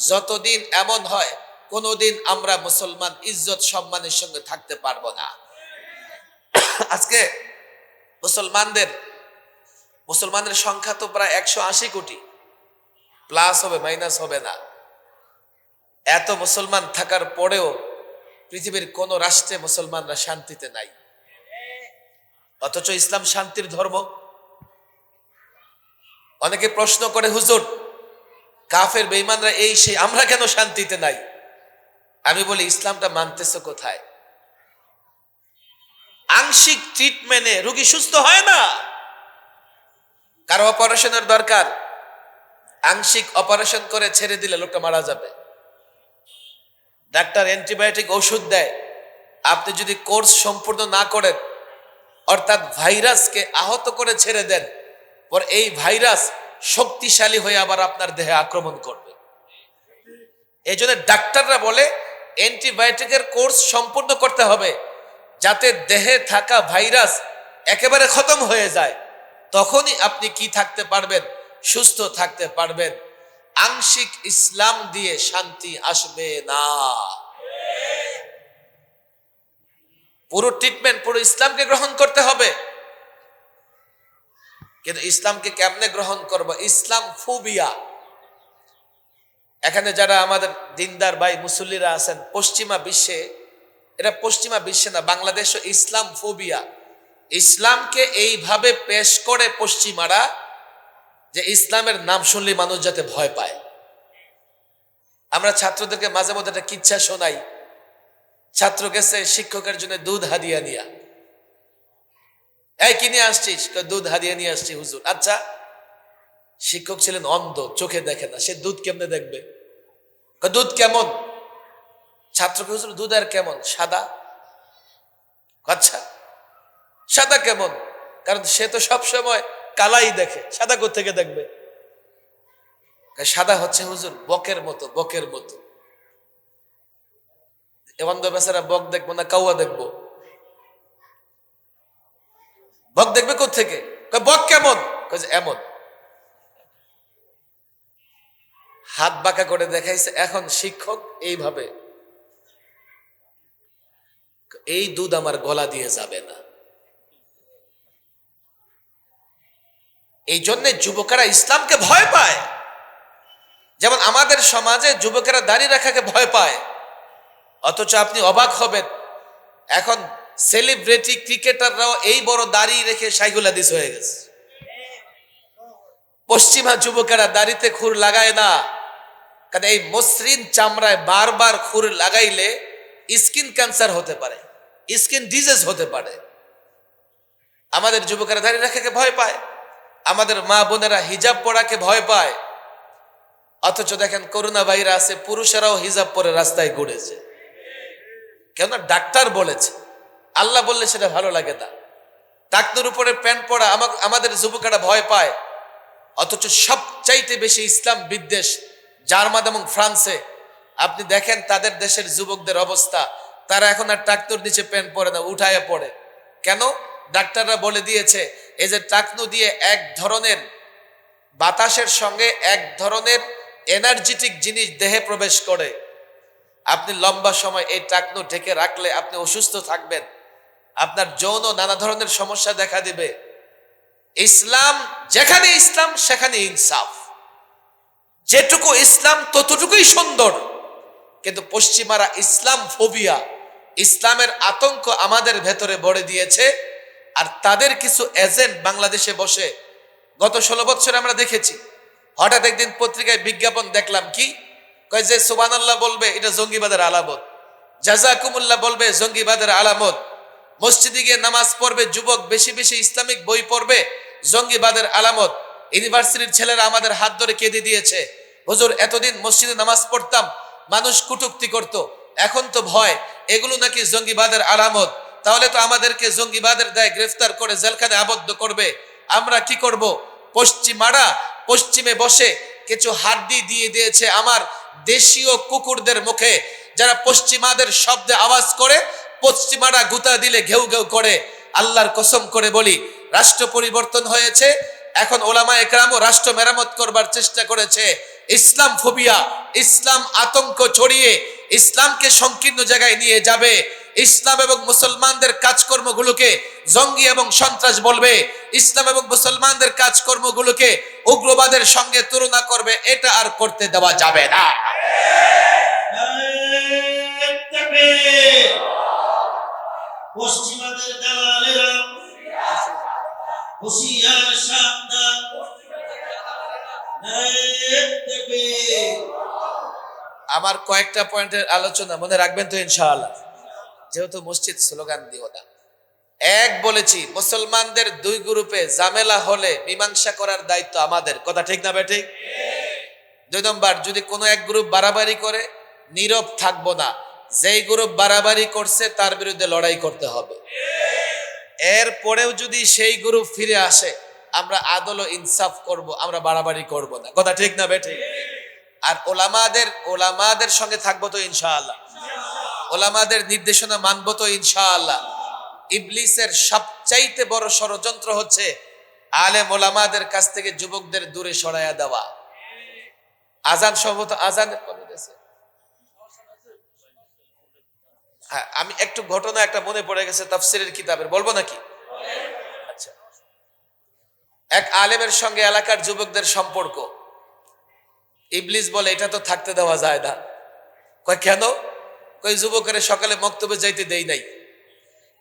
যতদিন এমন হয় কোনোদিন আমরা মুসলমান ইজ্জত সম্মানের সঙ্গে থাকতে পারবো না। আজকে মুসলমানদের সংখ্যা তো প্রায় 180 কোটি, প্লাস হবে মাইনাস হবে না। এত মুসলমান থাকার পরেও পৃথিবীর কোন রাষ্ট্রে মুসলমানরা শান্তিতে নাই, অথচ ইসলাম শান্তির ধর্ম। অনেকে প্রশ্ন করে হুজুর কাফের বেঈমানরা এই সেই, আমরা কেন শান্তিতে নাই? আমি বলি ইসলামটা মানতেছো কোথায়? আংশিক ট্রিটমেন্টে রোগী সুস্থ হয় না। কারো অপারেশনের দরকার, আংশিক অপারেশন করে ছেড়ে দিলে লোকটা মারা যাবে। ডাক্তার অ্যান্টিবায়োটিক ওষুধ দেয়, আপনি যদি কোর্স সম্পূর্ণ না করেন অর্থাৎ ভাইরাসকে আহত করে ছেড়ে দেন, পর এই ভাইরাস শক্তিশালী হয়ে আবার আপনার দেহে আক্রমণ করবে। এই জন্য ডাক্তাররা বলে অ্যান্টিবায়োটিকের কোর্স সম্পূর্ণ করতে হবে, যাতে দেহে থাকা ভাইরাস একেবারে খতম হয়ে যায়। তখনই আপনি কি থাকতে পারবেন? সুস্থ থাকতে পারবেন। আংশিক ইসলাম দিয়ে শান্তি আসবে না। পুরো ট্রিটমেন্ট, পুরো ইসলামকে গ্রহণ করতে হবে। কিন্তু ইসলামকে কেমনে গ্রহণ করব? ইসলাম ফোবিয়া। এখানে যারা আমাদের দিনদার ভাই মুসল্লিরা আছেন পশ্চিমা বিশ্বে, এটা পশ্চিমা বিশ্বে না, বাংলাদেশও ইসলাম ফোবিয়া। ইসলামকে এইভাবে পেশ করে পশ্চিমারা যে ইসলামের নাম শুনলে মানুষ যাতে ভয় পায়। আমরা ছাত্রদেরকে মাঝে মধ্যে একটা কিচ্ছা শোনাই। ছাত্র গেছে শিক্ষকের জন্য দুধ হাদিয়া নিয়া, এই কিনে আসছিস? দুধ হাদিয়া নিয়ে আসছি হুজুর। আচ্ছা, শিক্ষক ছিলেন অন্ধ, চোখে দেখে না, সে দুধ কেমনে দেখবে? দুধ কেমন? ছাত্রকে, হুজুর দুধ আর কেমন? সাদা। আচ্ছা, সাদা কেমন? কারণ সে তো সবসময় কালাই দেখে, সাদা কোত্থেকে দেখবে? সাদা হচ্ছে হুজুর বকের মতো, বকের মতো। অন্ধ বেচারা বক দেখবো না কাউয়া দেখবো? বক দেখবে কোত্থেকে? বক কেমন? এমন। হাত বাঁকা করে দেখাইছে। এখন শিক্ষক এইভাবে, এই দুধ আমার গলা দিয়ে যাবে না। এই জন্য যুবকেরা ইসলামকে ভয় পায়। যেমন আমাদের সমাজে যুবকেরা দাড়ি রাখাকে ভয় পায়, অথচ আপনি অবাক হবেন এখন সেলিব্রিটি ক্রিকেটাররাও এই বড় দাড়ি রেখে শাইখুল হাদিস হয়ে গেছে। পশ্চিমা যুবকেরা দাড়িতে খুর লাগায় না, কারণ এই মসৃণ চামড়ায় বারবার খুর লাগাইলে স্কিন ক্যান্সার হতে পারে, স্কিন ডিজিজ হতে পারে। আমাদের যুবকেরা দাড়ি রাখাকে ভয় পায়, আমাদের মা বোনেরা হিজাব পরাকে ভয় পায়। অথচ দেখেন করোনা ভাইরাসে পুরুষেরাও হিজাব পরে রাস্তায় ঘুরেছে। কেন? ডাক্তার বলেছে, আল্লাহ বললে সেটা ভালো লাগে না। টাকনুর উপরে প্যান্ট পরা আমাদের যুবকেরা ভয় পায়। অথচ সবচাইতে বেশি ইসলাম বিদ্বেষ জার্মান এবং ফ্রান্সে। আপনি দেখেন তাদের দেশের যুবকদের অবস্থা, তারা এখন আর টাকনুর নিচে প্যান্ট পরে না, উঠায় পড়ে। কেন? ডাক্তাররা বলে দিয়েছে এই যে টাকনু দিয়ে এক ধরনের বাতাসের সঙ্গে এক ধরনের এনার্জেটিক জিনিস দেহে প্রবেশ করে। আপনি লম্বা সময় এই টাকনু ঢেকে রাখলে আপনি অসুস্থ থাকবেন, আপনার যৌন নানা ধরনের সমস্যা দেখা দিবে। ইসলাম যেখানে ইসলাম সেখানে ইনসাফ, যেটুকু ইসলাম ততটুকুই সুন্দর। কিন্তু পশ্চিমারা ইসলাম ফোবিয়া, ইসলামের আতঙ্ক আমাদের ভেতরে ভরে দিয়েছে। আর তাদের কিছু এজেন্ট বাংলাদেশে বসে, গত 16 বছরে আমরা দেখেছি, হঠাৎ একদিন পত্রিকায় বিজ্ঞাপন দেখলাম, কি কয় যে সুবহানাল্লাহ বলবে এটা জঙ্গিবাদের আলামত, জাযাকুমুল্লাহ বলবে জঙ্গিবাদের আলামত, মসজিদে গিয়ে নামাজ পড়বে যুবক, বেশি বেশি ইসলামিক বই পড়বে, জঙ্গিবাদের আলামত। ইউনিভার্সিটির ছেলেরা আমাদের হাত ধরে কেঁদে দিয়েছে, হুজুর এতদিন মসজিদে নামাজ পড়তাম, মানুষ কটূক্তি করত, এখন তো ভয়, এগুলো নাকি জঙ্গিবাদের আলামত। তাহলে তো আমাদেরকে জঙ্গিবাদের দায়ে গ্রেফতার করে জেলখানে আবদ্ধ করবে। আমরা কি করব? পশ্চিমারা পশ্চিমে বসে কিছু হাড্ডি দিয়ে দিয়েছে আমার দেশীয় কুকুরদের মুখে, যারা পশ্চিমাদের শব্দে আওয়াজ করে, পশ্চিমারা গুতা দিলে ঘেউ ঘেউ করে। আল্লাহর কসম করে বলি, রাষ্ট্র পরিবর্তন হয়েছে, এখন ওলামা একরামও রাষ্ট্র মেরামত করবার চেষ্টা করেছে। ইসলাম ফোবিয়া, ইসলাম আতঙ্ক ছড়িয়ে ইসলামকে সংকীর্ণ জায়গায় নিয়ে যাবে। ইসলাম এবং মুসলমানদের কাজকর্মগুলোকে জঙ্গি এবং সন্ত্রাস বলবে, ইসলাম এবং মুসলমানদের কাজকর্মগুলোকে উগ্রবাদের সঙ্গে তুলনা করবে। এটা আর করতে দেওয়া যাবে না। পশ্চিমাদের দালালেরা হুঁশিয়ার সাবধান। আমার কয়েকটা পয়েন্টের আলোচনা মনে রাখবেন তো ইনশাআল্লাহ, যেহেতু মসজিদ স্লোগান দিও না। এক বলেছি, মুসলমানদের দুই গ্রুপে ঝামেলা হলে মীমাংসা করার দায়িত্ব আমাদের, কথা ঠিক না বেঠিক? 2 নম্বর, যদি কোনো এক গ্রুপ বাড়াবাড়ি করে নীরব থাকবো না, যেই গ্রুপ বাড়াবাড়ি করছে তার বিরুদ্ধে লড়াই করতে হবে। এরপরেও যদি সেই গ্রুপ ফিরে আসে, আমরা আদল ও ইনসাফ করব, আমরা বাড়াবাড়ি করব না, কথা ঠিক না বেঠিক? আর ওলামাদের সঙ্গে থাকবো তো ইনশাআল্লাহ, ওলামাদের নির্দেশনা মানবো তো ইনশাআল্লাহ। ইবলিসের সবচাইতে বড় ষড়যন্ত্র হচ্ছে আলেম ওলামাদের কাছ থেকে যুবকদের দূরে সরাইয়া দেওয়া। আজান সম্ভবত আজানের কবে গেছে? হ্যাঁ, আমি একটু ঘটনা একটা মনে পড়ে গেছে তাফসীরের কিতাবের, বলবো নাকি? আচ্ছা, এক আলেমের সঙ্গে এলাকার যুবকদের সম্পর্ক। ইবলিস বলে এটা তো থাকতে দেওয়া যায় না। কয় কেন? কই যুবকের সকালে মক্তবে যাইতে দেই নাই,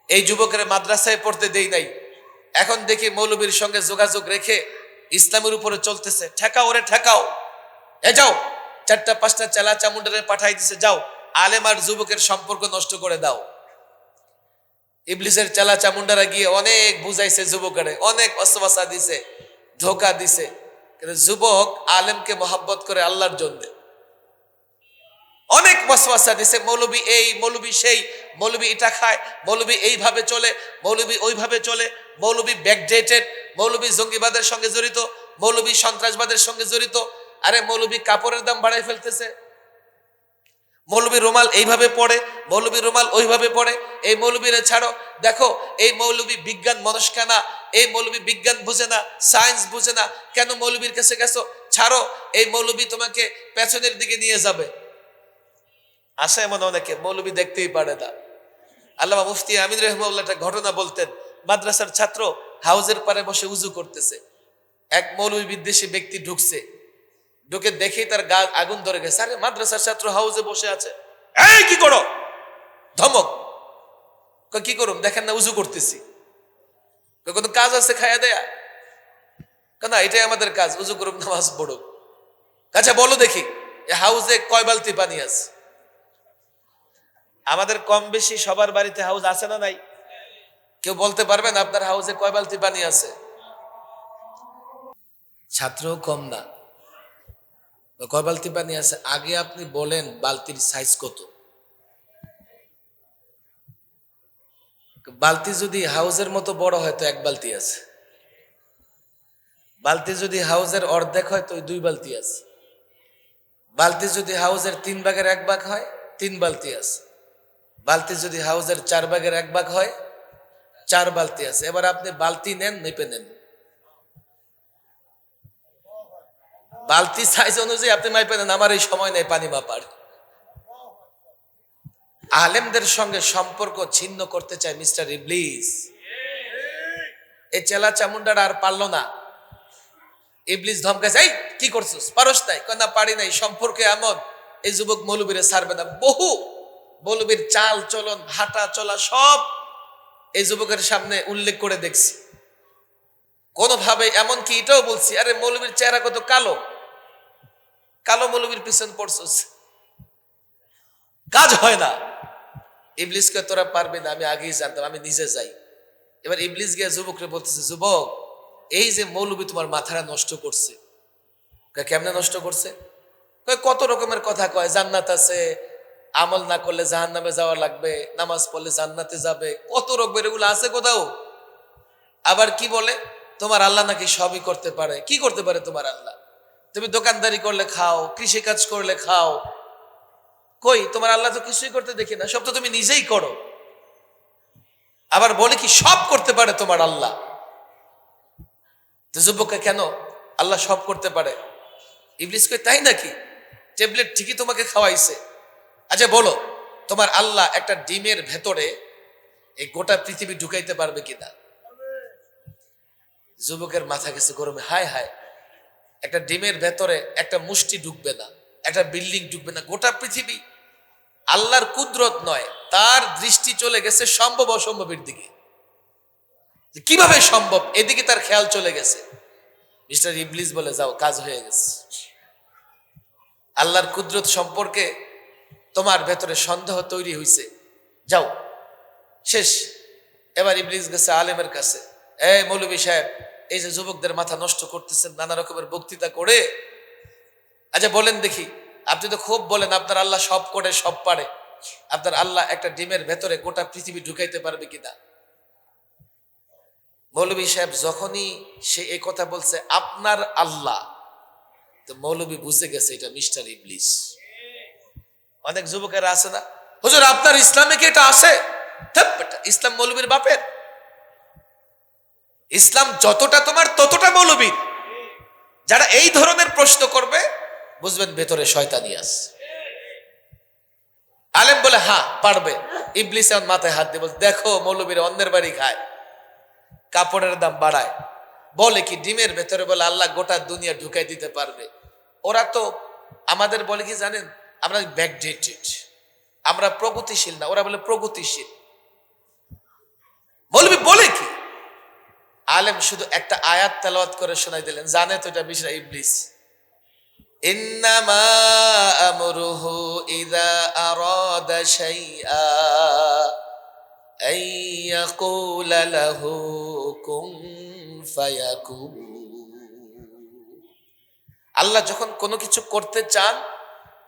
এই যুবকের মাদ্রাসায় পড়তে দেই নাই, এখন দেখি মৌলবীর সঙ্গে যোগাযোগ রেখে ইসলামের উপরে চলতেছে, ঠেকাও রে ঠেকাও, এ যাও চারটা পাঁচটা চেলা চামুন্ডারে পাঠাই দিছে, যাও আলেম আর যুবকের সম্পর্ক নষ্ট করে দাও। ইবলিসের চেলা চামুন্ডারা গিয়ে অনেক বুঝাইছে যুবকের, অনেক অসবাসা দিছে, ধোকা দিছে, কিন্তু যুবক আলেমকে মহাব্বত করে আল্লাহর জন্য। অনেক ওয়াসওয়াসা দিছে, মৌলবী এই মৌলবী সেই, মৌলবী এটা খায়, মৌলবী এইভাবে চলে, মৌলবী ওইভাবে চলে, মৌলবী ব্যাকডেটেড, মৌলবী জঙ্গিবাদের সঙ্গে জড়িত, মৌলবী সন্ত্রাসবাদের সঙ্গে জড়িত। আরে মৌলবী কাপড়ের দাম বাড়াই ফেলতেছে, মৌলবী রুমাল এইভাবে পড়ে, মৌলবী রুমাল ওইভাবে পড়ে, এই মৌলবীরে ছাড়ো। দেখো এই মৌলবী বিজ্ঞান মনস্কা না, এই মৌলবী বিজ্ঞান বুঝে না, সায়েন্স বুঝে না, কেন মৌলবীর কাছে গেছো? ছাড়ো, এই মৌলবী তোমাকে পেছনের দিকে নিয়ে যাবে। আসে এমন অনেকে মৌলবী দেখতেই পারে না। আল্লামা মুফতি আমিন রহমাউল্লাহ একটা ঘটনা বলতেন, মাদ্রাসার ছাত্র হাউজের পারে বসে উজু করতেছে, এক মৌলবী বিদ্বেষী ব্যক্তি ঢুকছে, ঢুকে দেখেই তার গা আগুন ধরে গেছে। আরে মাদ্রাসার ছাত্র হাউজে বসে আছে, এই কি করো, ধমক। কি করুম, দেখেন না উজু করতেছি। কোনো কাজ আছে খাইয়া দেয়া? না, এটাই আমাদের কাজ, উজু করুম নামাজ পড়ুক। আচ্ছা বলো দেখি এ হাউজে কয় বালতি পানি আছে? আমাদের কম বেশি সবার বাড়িতে হাউজ আছে না নাই? কেউ বলতে পারবেন আপনার হাউজে কয় বালতি পানি আছে? ছাত্রও কম না, কয় বালতি পানি আছে? আগে আপনি বলেন বালতির সাইজ কত? বালতি যদি হাউজের মতো বড় হয় তো এক বালতি আছে, বালতি যদি হাউজের অর্ধেক হয় তো 2 বালতি আছে, বালতি যদি হাউজের 3 ভাগের 1 ভাগ হয় 3 বালতি আছে, বালতি যদি হাউজের 4 ভাগের 1 ভাগ হয় 4 বালতি আছে। এবার আপনি বালতি নেন, মেপে নেন, বালতি সাইজ অনুযায়ী আপনি মাইপে নেন। আমার এই সময় নেই পানি মাপার। আলেমদের সঙ্গে সম্পর্ক ছিন্ন করতে চায় মিস্টার ইবলিস। এই চেলা চামুন্ডার আর পারলো না, ইবলিস ধমকাইছে, এই কি করছিস, পারস নাই? না পারি নাই, সম্পর্কে এমন, এই যুবক মৌলবীরে ছাড়বে না। বহু মৌলবীর চাল চলন হাঁটা চলা সব এই যুবকের সামনে উল্লেখ করে দেখছি, কোনোভাবে এমনকি এটাও বলছি, আরে মৌলবীর চেহারা কত কালো, কালো মৌলবীর পিছন পড়ছস, কাজ হয় না। ইবলিসকে তোরা পারবে না, আমি আগেই জানতাম, আমি নিজে যাই। এবার ইবলিস গিয়ে যুবকরে বলতেছে, যুবক এই যে মৌলবী তোমার মাথাটা নষ্ট করছে। কেমনে নষ্ট করছে? কত রকমের কথা কয়, জান্নাত আছে, আমল না করলে জাহান্নামে যাওয়া লাগবে, নামাজ পড়লে জান্নাতে যাবে, কত রকমের এগুলো আছে কোথাও। আবার কি বলে, তোমার আল্লাহ নাকি সবই করতে পারে। কি করতে পারে তোমার আল্লাহ? তুমি দোকানদারি করলে খাও, কৃষি কাজ করলে খাও, কই তোমার আল্লাহ তো কিছুই করতে দেখি না, সব তো তুমি নিজেই করো। আবার বলে কি সব করতে পারে তোমার আল্লাহ। তো যুবককে কেন আল্লাহ সব করতে পারে? ইবলিস কই তাই নাকি? ট্যাবলেট ঠিকই তোমাকে খাওয়াইছে। আচ্ছা বলো, তোমার আল্লাহ একটা ডিমের ভেতরে এই গোটা পৃথিবী ঢুকাইতে পারবে কিনা? যুবকের মাথা গেছে গরমে, হায় হায়, একটা ডিমের ভেতরে একটা মুষ্টি ঢুকবে না, একটা বিল্ডিং ঢুকবে না, গোটা পৃথিবী। আল্লাহর কুদরত নয়, তার দৃষ্টি চলে গেছে সম্ভব অসম্ভবের দিকে। কিভাবে সম্ভব এদিকে তার খেয়াল চলে গেছে। মিস্টার ইবলিস বলে, যাও, কাজ হয়ে গেছে। আল্লাহর কুদরত সম্পর্কে তোমার ভেতরে সন্দেহ তৈরি হয়েছে, যাও, শেষ। এবার ইবলিস গেছে আলেমের কাছে, এই মৌলভী সাহেব, এই যে যুবকদের মাথা নষ্ট করতেছেন নানা রকমের বক্তৃতা করে, আচ্ছা বলেন দেখি, আপনি তো খুব বলেন আপনার আল্লাহ সব করে সব পারে, আপনার আল্লাহ একটা ডিমের ভেতরে গোটা পৃথিবী ঢুকাইতে পারবে কিনা? মৌলভী সাহেব যখনই সে এই কথা বলছে আপনার আল্লাহ, তো মৌলভী বুঝে গেছে এটা মিস্টার ইবলিস। অনেক যুবকেরা আছে না, হুজুর আপনার ইসলামে কি এটা আছে? ইসলাম মৌলভীর বাপের। ইসলাম যতটা তোমার ততটা মৌলভীর। যারা এই ধরনের প্রশ্ন করবে বুঝবেন ভেতরে শয়তানি আছে। আলেম বলে হ্যাঁ পারবে, ইবলিস এমন মাথায় হাত দিয়ে বলছে, দেখো মৌলভীর অন্যের বাড়ি খায়, কাপড়ের দাম বাড়ায়, বলে কি ডিমের ভেতরে বলে আল্লাহ গোটা দুনিয়া ঢুকাই দিতে পারবে। ওরা তো আমাদের বলে কি জানেন, আমরা ব্যাকডেটেড, আমরা প্রগতিশীল না, ওরা বলে প্রগতিশীল। মৌলভী বলে কি, আলেম শুধু একটা আয়াত তেলাওয়াত করে শোনাই দিলেন, জানে তো এটা মিস্টার ইবলিস। ইন্নামা আমরুহু ইযা আরাদা শাইআ আন ইয়াকুলা লাহু কুন ফায়াকুন। আল্লাহ যখন কোনো কিছু করতে চান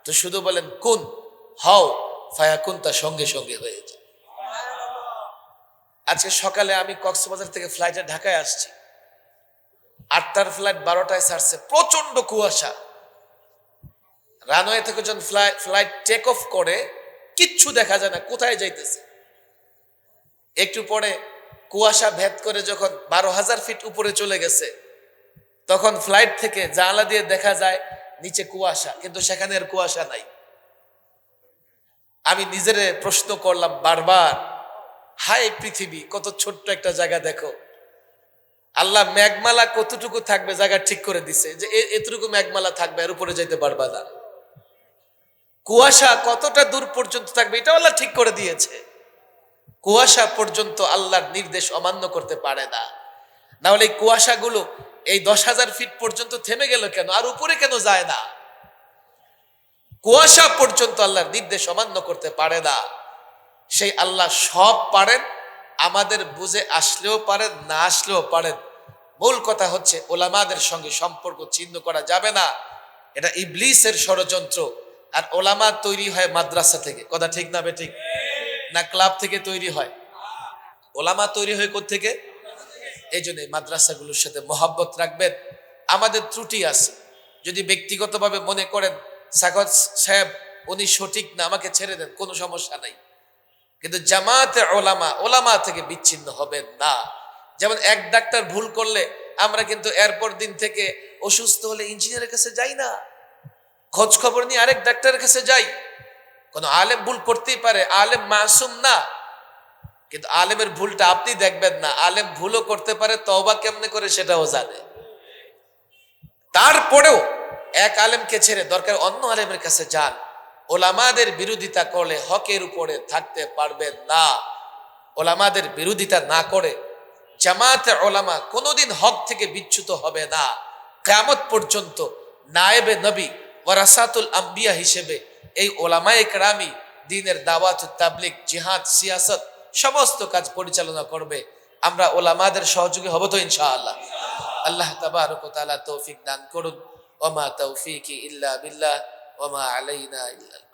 তো শুধু বলেন কুন, হও, ফায়াকুন, তা সঙ্গে সঙ্গে হয়ে যায়। আজকে সকালে আমি কক্সবাজার থেকে ফ্লাইটে ঢাকায় আসছি। 8টার ফ্লাইট 12টায় ছাড়ছে, প্রচন্ড কুয়াশা। রানওয়ে থেকে যখন ফ্লাইট টেক অফ করে কিচ্ছু দেখা যায় না, কোথায় যাইতেছে। একটু পরে কুয়াশা ভেদ করে যখন 12,000 ফিট উপরে চলে গেছে, তখন ফ্লাইট থেকে জানালা দিয়ে দেখা যায় নিচে কুয়াশা, কিন্তু সেখানে আর কুয়াশা নাই। আমি নিজের প্রশ্ন করলাম বারবার, হায় পৃথিবী, কত ছোট্ট একটা জায়গা দেখো। আল্লাহ মেঘমালা কতটুকু থাকবে জায়গা ঠিক করে দিছে, যে এতটুকু মেঘমালা থাকবে, আর উপরে যাইতে পারবা না। কুয়াশা কতটা দূর পর্যন্ত থাকবে এটা আল্লাহ ঠিক করে দিয়েছে। কুয়াশা পর্যন্ত আল্লাহর নির্দেশ অমান্য করতে পারে না। না হলে এই কুয়াশাগুলো এই 10,000 ফিট পর্যন্ত থেমে গেল কেন, আর উপরে কেন যায় না? কুয়াশা পর্যন্ত আল্লাহর নির্দেশ অমান্য করতে পারে না। সেই আল্লাহ সব পারেন, আমাদের বুঝে আসলেও পারেন, না আসলেও পারেন। মূল কথা হচ্ছে ওলামাদের সঙ্গে সম্পর্ক ছিন্ন করা যাবে না, এটা ইবলিসের ষড়যন্ত্র। আর ওলামা তৈরি হয় মাদ্রাসা থেকে, কথা ঠিক না বেঠিক? না ক্লাব থেকে তৈরি হয়? ওলামা তৈরি হয় কোত্থেকে? এই জন্য মাদ্রাসাগুলোর সাথে মহাব্বত রাখবেন। আমাদের ত্রুটি আছে, যদি ব্যক্তিগতভাবে মনে করেন সাকত সাহেব উনি সঠিক না, আমাকে ছেড়ে দেন, কোনো সমস্যা নাই। কিন্তু জামাতে ওলামা, ওলামা থেকে বিচ্ছিন্ন হবেন না। যেমন এক ডাক্তার ভুল করলে আমরা কিন্তু এরপর দিন থেকে অসুস্থ হলে ইঞ্জিনিয়ারের কাছে যাই না, খোঁজ খবর নিয়ে আরেক ডাক্তারের কাছে যাই। কোন আলেম ভুল করতেই পারে, আলেম মাসুম না, কিন্তু আলেমের ভুলটা আপনি দেখবেন না। আলেম ভুলও করতে পারে, তওবা কেমনে করে সেটাও জানে। তারপরেও এক আলেমকে ছেড়ে দরকার অন্য আলেমের কাছে যান। ওলামাদের বিরোধিতা করলে হকের উপরে থাকতে পারবেন না। ওলামাদের বিরোধিতা না করে জামাতে ওলামা কোনোদিন হক থেকে বিচ্যুত হবে না। কিয়ামত পর্যন্ত নায়েবে নবী ওয়ারাসাতুল আম্বিয়া হিসেবে এই ওলামায়ে কেরামি দ্বীনের দাওয়াত, তাবলীগ, জিহাদ, সিয়াসত সমস্ত কাজ পরিচালনা করবে। আমরা ওলামাদের সহযোগী হব তো ইনশাআল্লাহ। আল্লাহ তাবারক ওয়া তাআলা তৌফিক দান করুন। ওয়া মা তৌফিকি ইল্লা বিল্লাহ ওয়া মা আলাইনা ইল্লাল